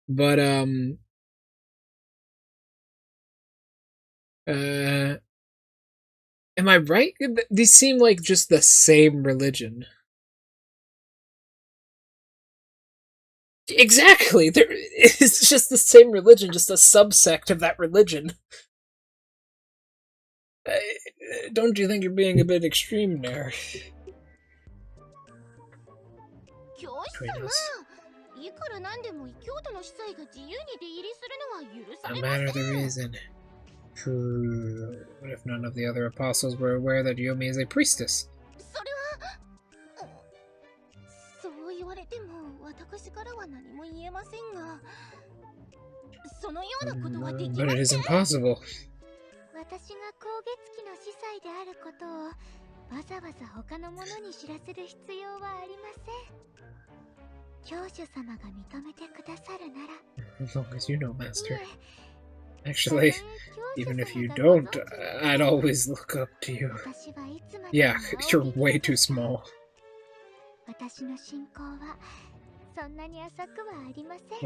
But, am I right? These seem like just the same religion. Exactly! It's just the same religion, just a subsect of that religion. Don't you think you're being a bit extreme there? No matter the reason. What if none of the other apostles were aware that Yomi is a priestess? But it is impossible. As long as you know, Master. Actually, even if you don't, I'd always look up to you. Yeah, you're way too small. My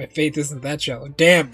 faith isn't that shallow. Damn!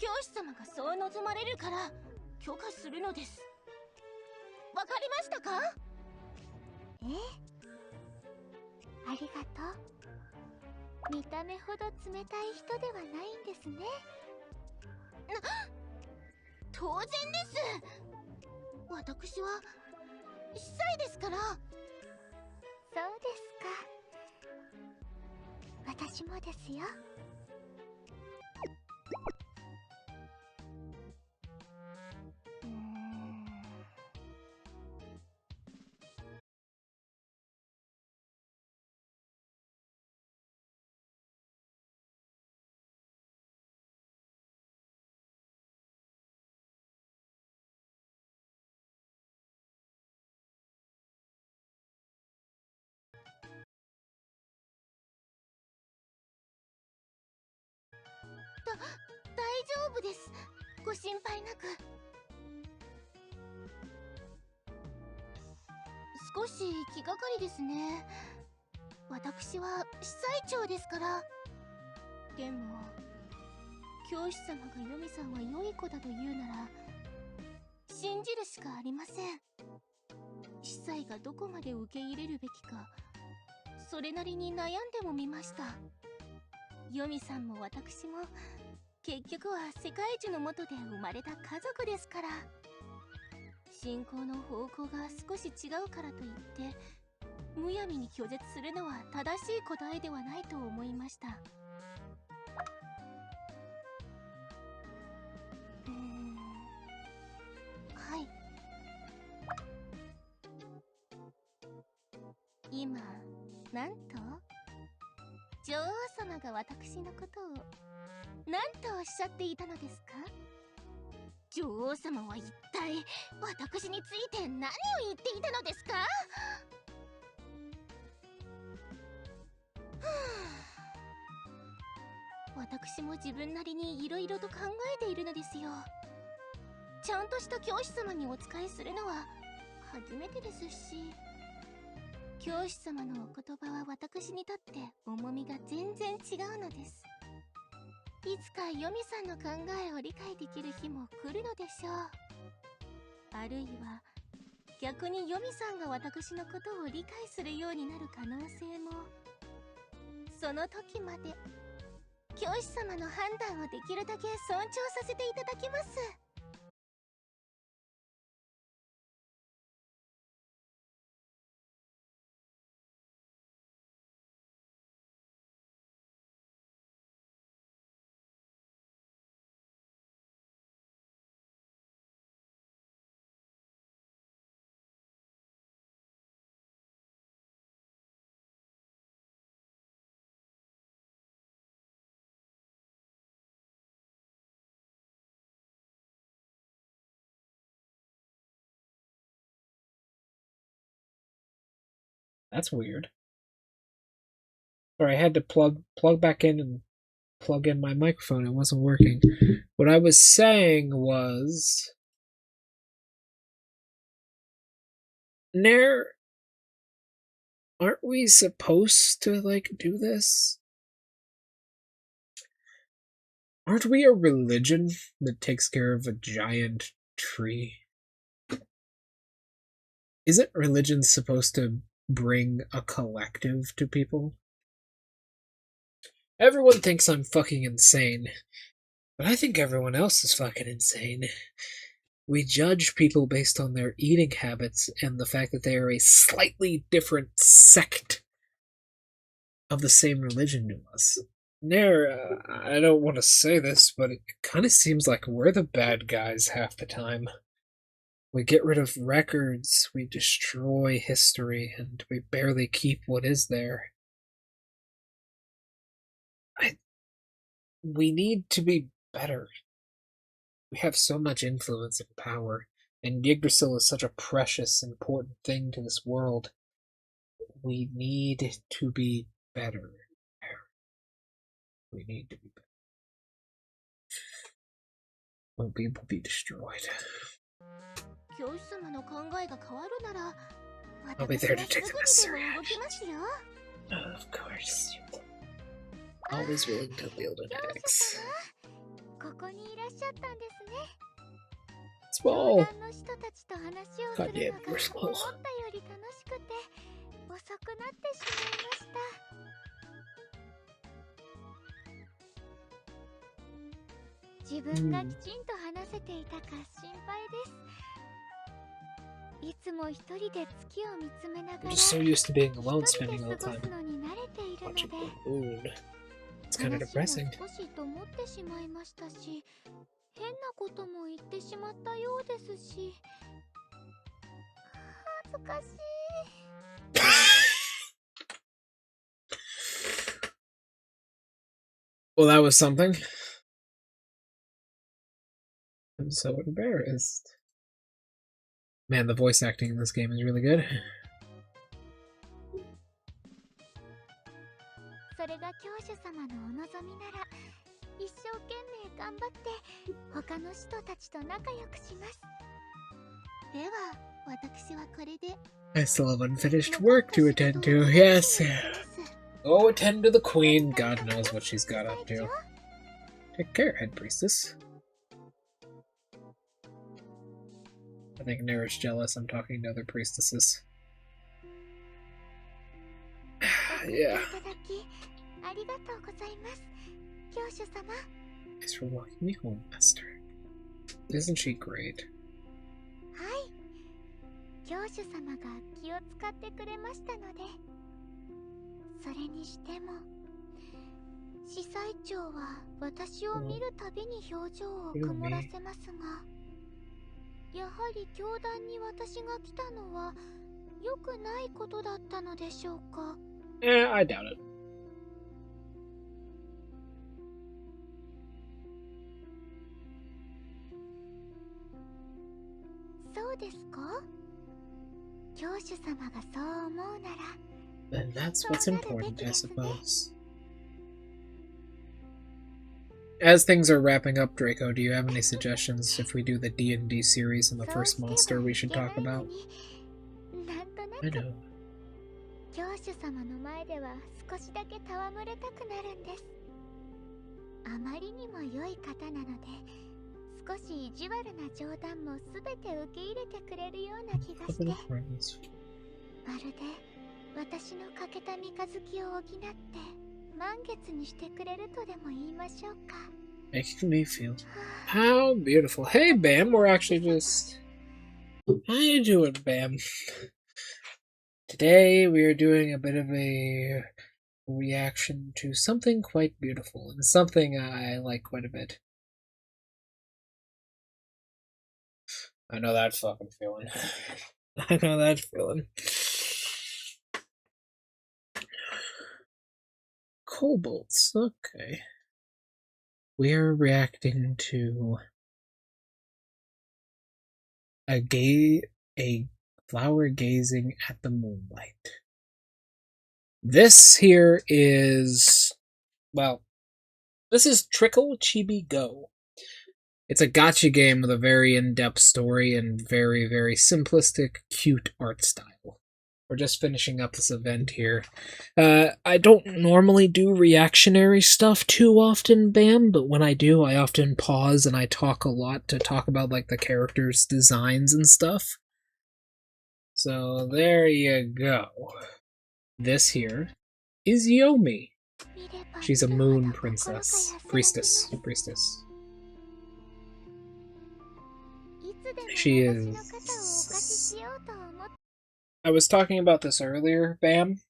教師様がそう望まれるから許可するのです。わかりましたか？ええ、ありがとう。見た目ほど冷たい人ではないんですね。当然です。私は司祭ですから。そうですか。私もですよ。大丈夫です。ご心配なく。少し気がかりですね。私は司祭長ですから。でも教師様がヨミさんは良い子だと言うなら信じるしかありません。司祭がどこまで受け入れるべきか、それなりに悩んでもみました。ヨミさんも私も結局は世界樹の下で生まれた家族ですから。信仰の方向が少し違うからといってむやみに拒絶するのは正しい答えではないと思いました。はい。今なんと女王様が私のことを何とおっしゃっていたのですか？女王様は一体私について何を言っていたのですか？私も自分なりに色々と考えているのですよ。ちゃんとした教師様にお仕えするのは初めてですし、教師様のお言葉は私にとって重みが全然違うのです。いつかヨミさんの考えを理解できる日も来るのでしょう。あるいは逆にヨミさんが私のことを理解するようになる可能性も。その時まで教師様の判断をできるだけ尊重させていただきます。That's weird. Sorry, I had to plug back in and plug in my microphone. It wasn't working. What I was saying was, Nair, aren't we supposed to like do this? Aren't we a religion that takes care of a giant tree? Isn't religion supposed to bring a collective to people? Everyone thinks I'm fucking insane, but I think everyone else is fucking insane. We judge people based on their eating habits and the fact that they are a slightly different sect of the same religion to us. Nair, I don't want to say this, but it kind of seems like we're the bad guys half the time. We get rid of records, we destroy history, and we barely keep what is there. We need to be better. We have so much influence and power, and Yggdrasil is such a precious, important thing to this world. We need to be better. We need to be better. Or we will be destroyed. I'll be there to take the necessary actions. Of course. Always willing to wield an axe. ここにいらっしゃったんですね。教 Small. 団の人たちと話をす God る damn, の we're が small. 思ったより楽しくて遅くなってしまいました。自分がきちんと話せていたか心配です。いつも一人で月を見つめなが I'm ら just so used to being alone, 一人 spending で all 過 the ごす time のに慣れているの watching で the moon. It's kind of 話も depressing. 少しと思ってしまいましたし、変なことも言ってしまったようですし、恥ずかしい。Well, that was something. I'm so embarrassed. Man, the voice acting in this game is really good. それが教主様のお望みなら、一生懸命頑張って他の人たちと仲良くします。では、私はこれで。I still have unfinished work to attend to. Yes. Go attend to the queen. God knows what she's got up to. Take care, head priestess. I think Nera's jealous I'm talking to other priestesses. Yeah. いただきありがとうございます。教主様。Thanks for walking me home, master. Isn't she great? はい。教主様が気を使ってくれましたので。それにしても、司祭長は私を見るたびに表情を曇らせますが、やはり教団に私が来たのは良くないことだったのでしょうか。I doubt it. そうですか？教主様がそう思うなら。And that's what's important, I suppose. As things are wrapping up, Draco, do you have any suggestions if we do the D&D series and the first monster we should talk about? I know. 教主様の前では少しだけ戯れたくなるんです。あまりにも良い方なので、少し意地悪な冗談もすべて受け入れてくれるような気がして、まるで私の欠けた三日月を補って満月にしてくれるとでも言いましょうか。Making me feel how beautiful. Hey, Bam, we're actually just... How you doing, Bam? Today we are doing a bit of a reaction to something quite beautiful and something I like quite a bit. I know that fucking feeling. I know that feeling. Kobolds, okay. We are reacting to a flower gazing at the moonlight. This here is, well, this is Trickcal Chibi Go. It's a gacha game with a very in-depth story and very, very simplistic, cute art style. We're just finishing up this event here. I don't normally do reactionary stuff too often, Bam, but when I do, I often pause and I talk a lot to talk about, like, the characters' designs and stuff. So, there you go. This here is Yomi. She's a moon priestess. She is... I was talking about this earlier, Bam.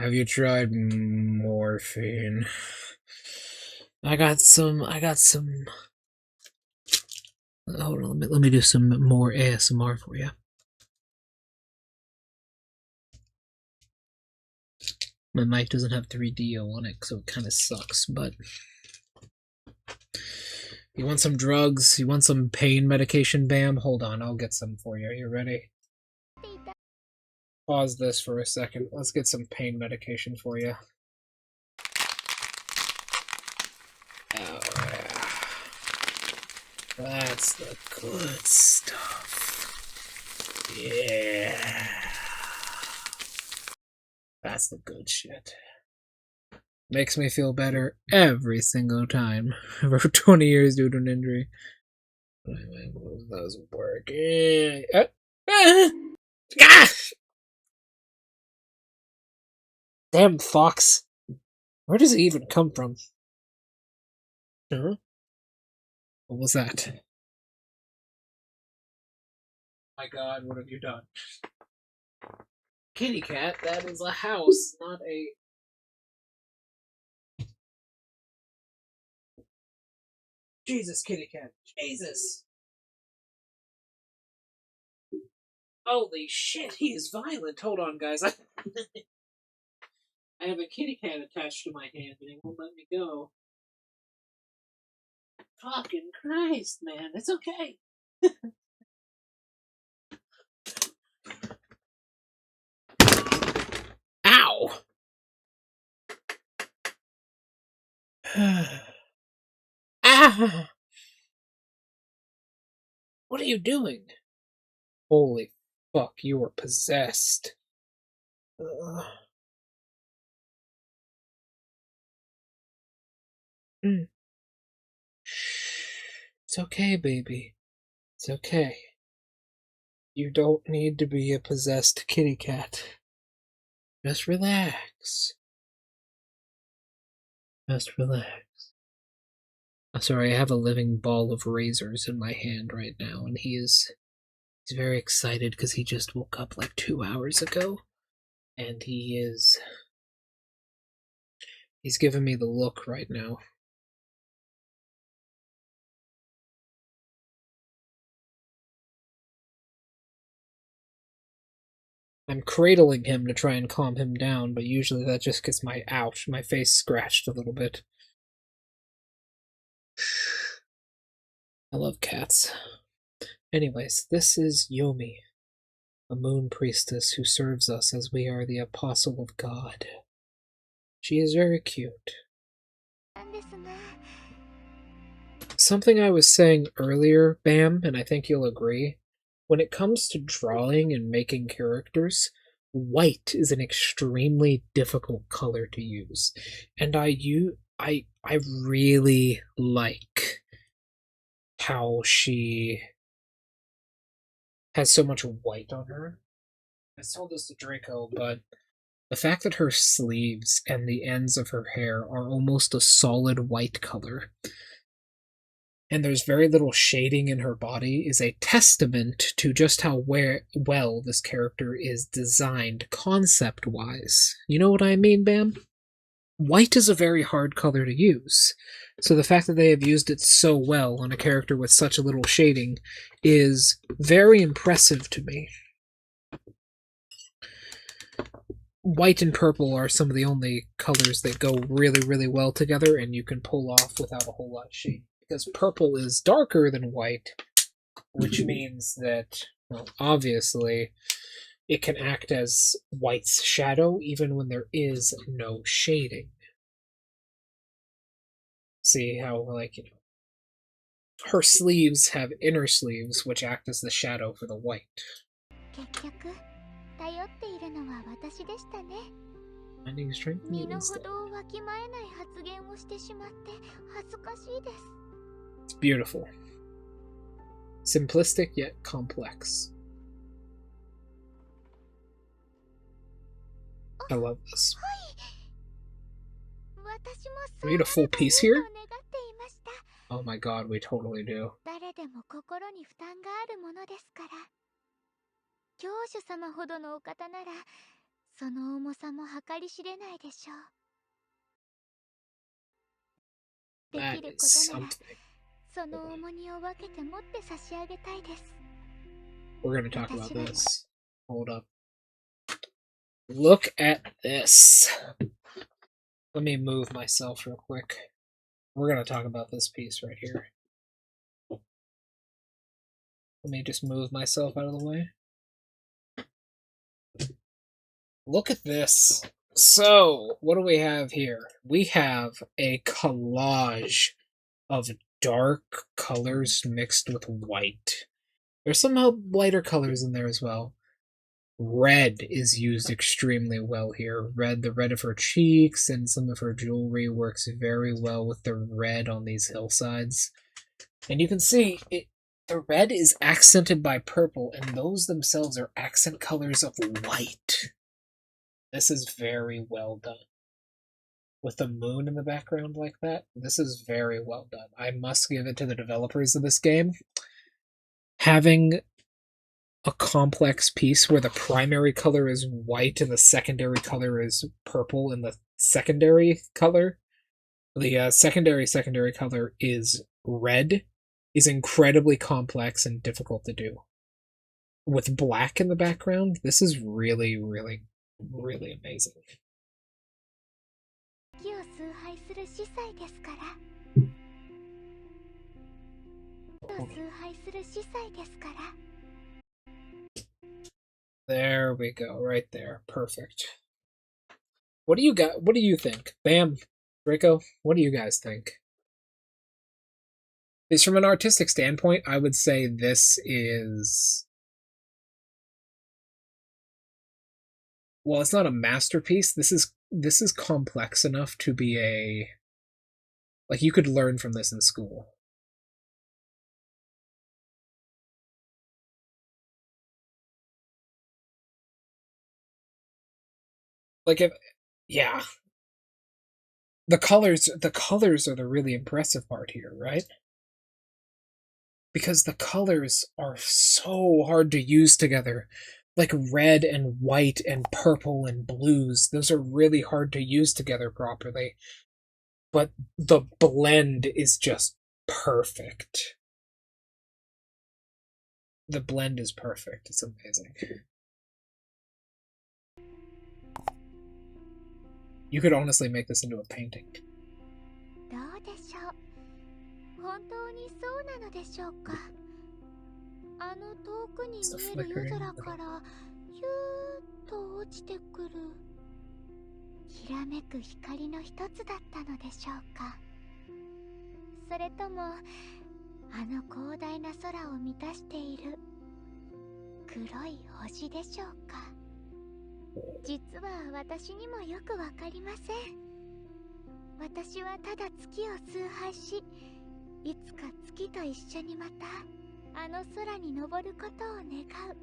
Have you tried morphine? I got some... Hold on, let me do some more ASMR for you. My mic doesn't have 3D on it, so it kind of sucks, but... You want some drugs? You want some pain medication, Bam? Hold on, I'll get some for you. Are you ready? Pause this for a second. Let's get some pain medication for you. Oh, yeah. That's the good stuff. Yeah. That's the good shit. Makes me feel better every single time. For 20 years due to an injury. Those work. Gosh! Damn fox. Where does he even come from? Huh? What was that? My god, what have you done? Kitty cat, that is a house, not a... Jesus, kitty cat. Jesus! Holy shit, he is violent. Hold on, guys. I have a kitty cat attached to my hand and he won't let me go. Fucking Christ, man. It's okay. Ow! Ah! What are you doing? Holy fuck, you are possessed. Mm. It's okay, baby. It's okay. You don't need to be a possessed kitty cat. Just relax. Just relax. I'm sorry, I have a living ball of razors in my hand right now, and he's very excited because he just woke up like 2 hours ago. And he's giving me the look right now. I'm cradling him to try and calm him down, but usually that just gets my face scratched a little bit. I love cats. Anyways, this is Yomi, a moon priestess who serves us as we are the apostle of God. She is very cute. Something I was saying earlier, Bam, and I think you'll agree, when it comes to drawing and making characters, white is an extremely difficult color to use. And I really like how she has so much white on her. I told this to Draco, but the fact that her sleeves and the ends of her hair are almost a solid white color, and there's very little shading in her body, is a testament to just how well this character is designed concept-wise. You know what I mean, Bam? White is a very hard color to use, so the fact that they have used it so well on a character with such a little shading is very impressive to me. White and purple are some of the only colors that go really, really well together and you can pull off without a whole lot of shade. Because purple is darker than white, which means that, well, obviously, it can act as white's shadow even when there is no shading. See how, like, her sleeves have inner sleeves, which act as the shadow for the white. Finding strength in instead. It's beautiful. Simplistic yet complex. I love this. We need a full piece here? Oh my god, we totally do. That is something. We're gonna talk about this. Hold up. Look at this. Let me move myself real quick. We're gonna talk about this piece right here. Let me just move myself out of the way. Look at this. So, what do we have here? We have a collage of dark colors mixed with white. There's some lighter colors in there as well. Red is used extremely well here. The red of her cheeks and some of her jewelry works very well with the red on these hillsides. And you can see the red is accented by purple, and those themselves are accent colors of white. This is very well done. With the moon in the background like that, this is very well done. I must give it to the developers of this game. Having a complex piece where the primary color is white and the secondary color is purple, and the secondary color, the secondary color is red, is incredibly complex and difficult to do. With black in the background, this is really, really, really amazing. 時を崇拝する司祭ですから。崇拝する司祭ですから。 There we go, right there. Perfect. What do you got? What do you think? Bam, Draco, what do you guys think? Because from an artistic standpoint, I would say this is... Well, it's not a masterpiece. This is complex enough to be a... Like, you could learn from this in school. Like, if... Yeah. The colors are the really impressive part here, right? Because the colors are so hard to use together. Like red and white and purple and blues, those are really hard to use together properly. But the blend is just perfect. The blend is perfect. It's amazing. You could honestly make this into a painting. どうでしょう。本当にそうなのでしょうか。あの遠くに見える夜空からヒューッと落ちてくるきらめく光の一つだったのでしょうか。それともあの広大な空を満たしている黒い星でしょうか。実は私にもよくわかりません。私はただ月を崇拝し、いつか月と一緒にまたあの空に昇ることを願う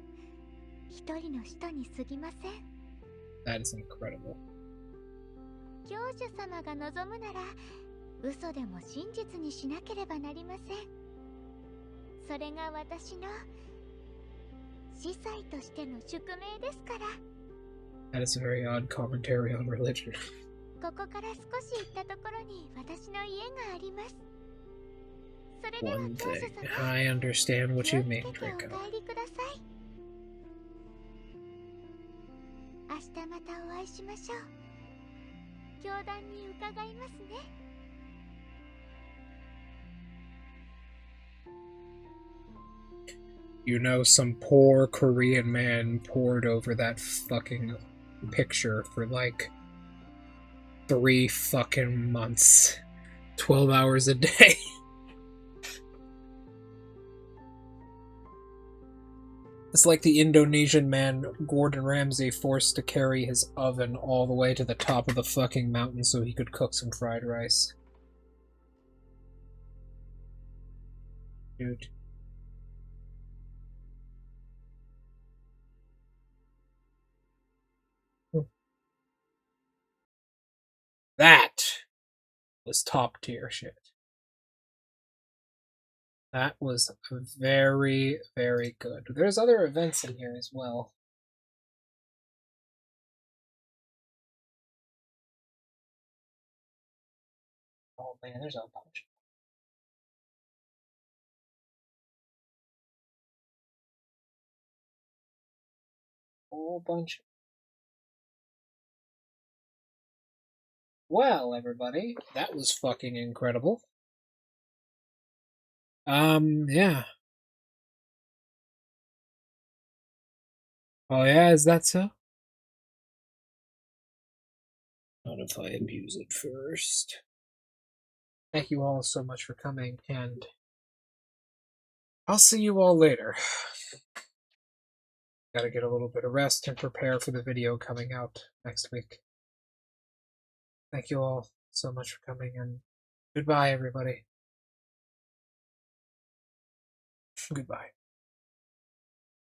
一人の人に過ぎません。That is incredible. 教主様が望むなら嘘でも真実にしなければなりません。それが私の司祭としての宿命ですから。That is a very odd commentary on religion. ここから少し行ったところに私の家があります。それでは One 教主 thing. 様、 I understand what 気 you をつ mean, けてお Draco. 帰りください。明日またお会いしましょう。教団に伺いますね。You know, some poor Korean man pored over that fucking picture for like 3 fucking months. 12 hours a day. It's like the Indonesian man Gordon Ramsay forced to carry his oven all the way to the top of the fucking mountain so he could cook some fried rice. Dude. That was top tier shit. That was very, very good. There's other events in here as well. Oh man, there's a bunch. A whole bunch. Well, everybody, that was fucking incredible. Yeah. Oh yeah, is that so? Not if I abuse it first. Thank you all so much for coming, and I'll see you all later. Gotta get a little bit of rest and prepare for the video coming out next week. Thank you all so much for coming, and goodbye, everybody. Goodbye.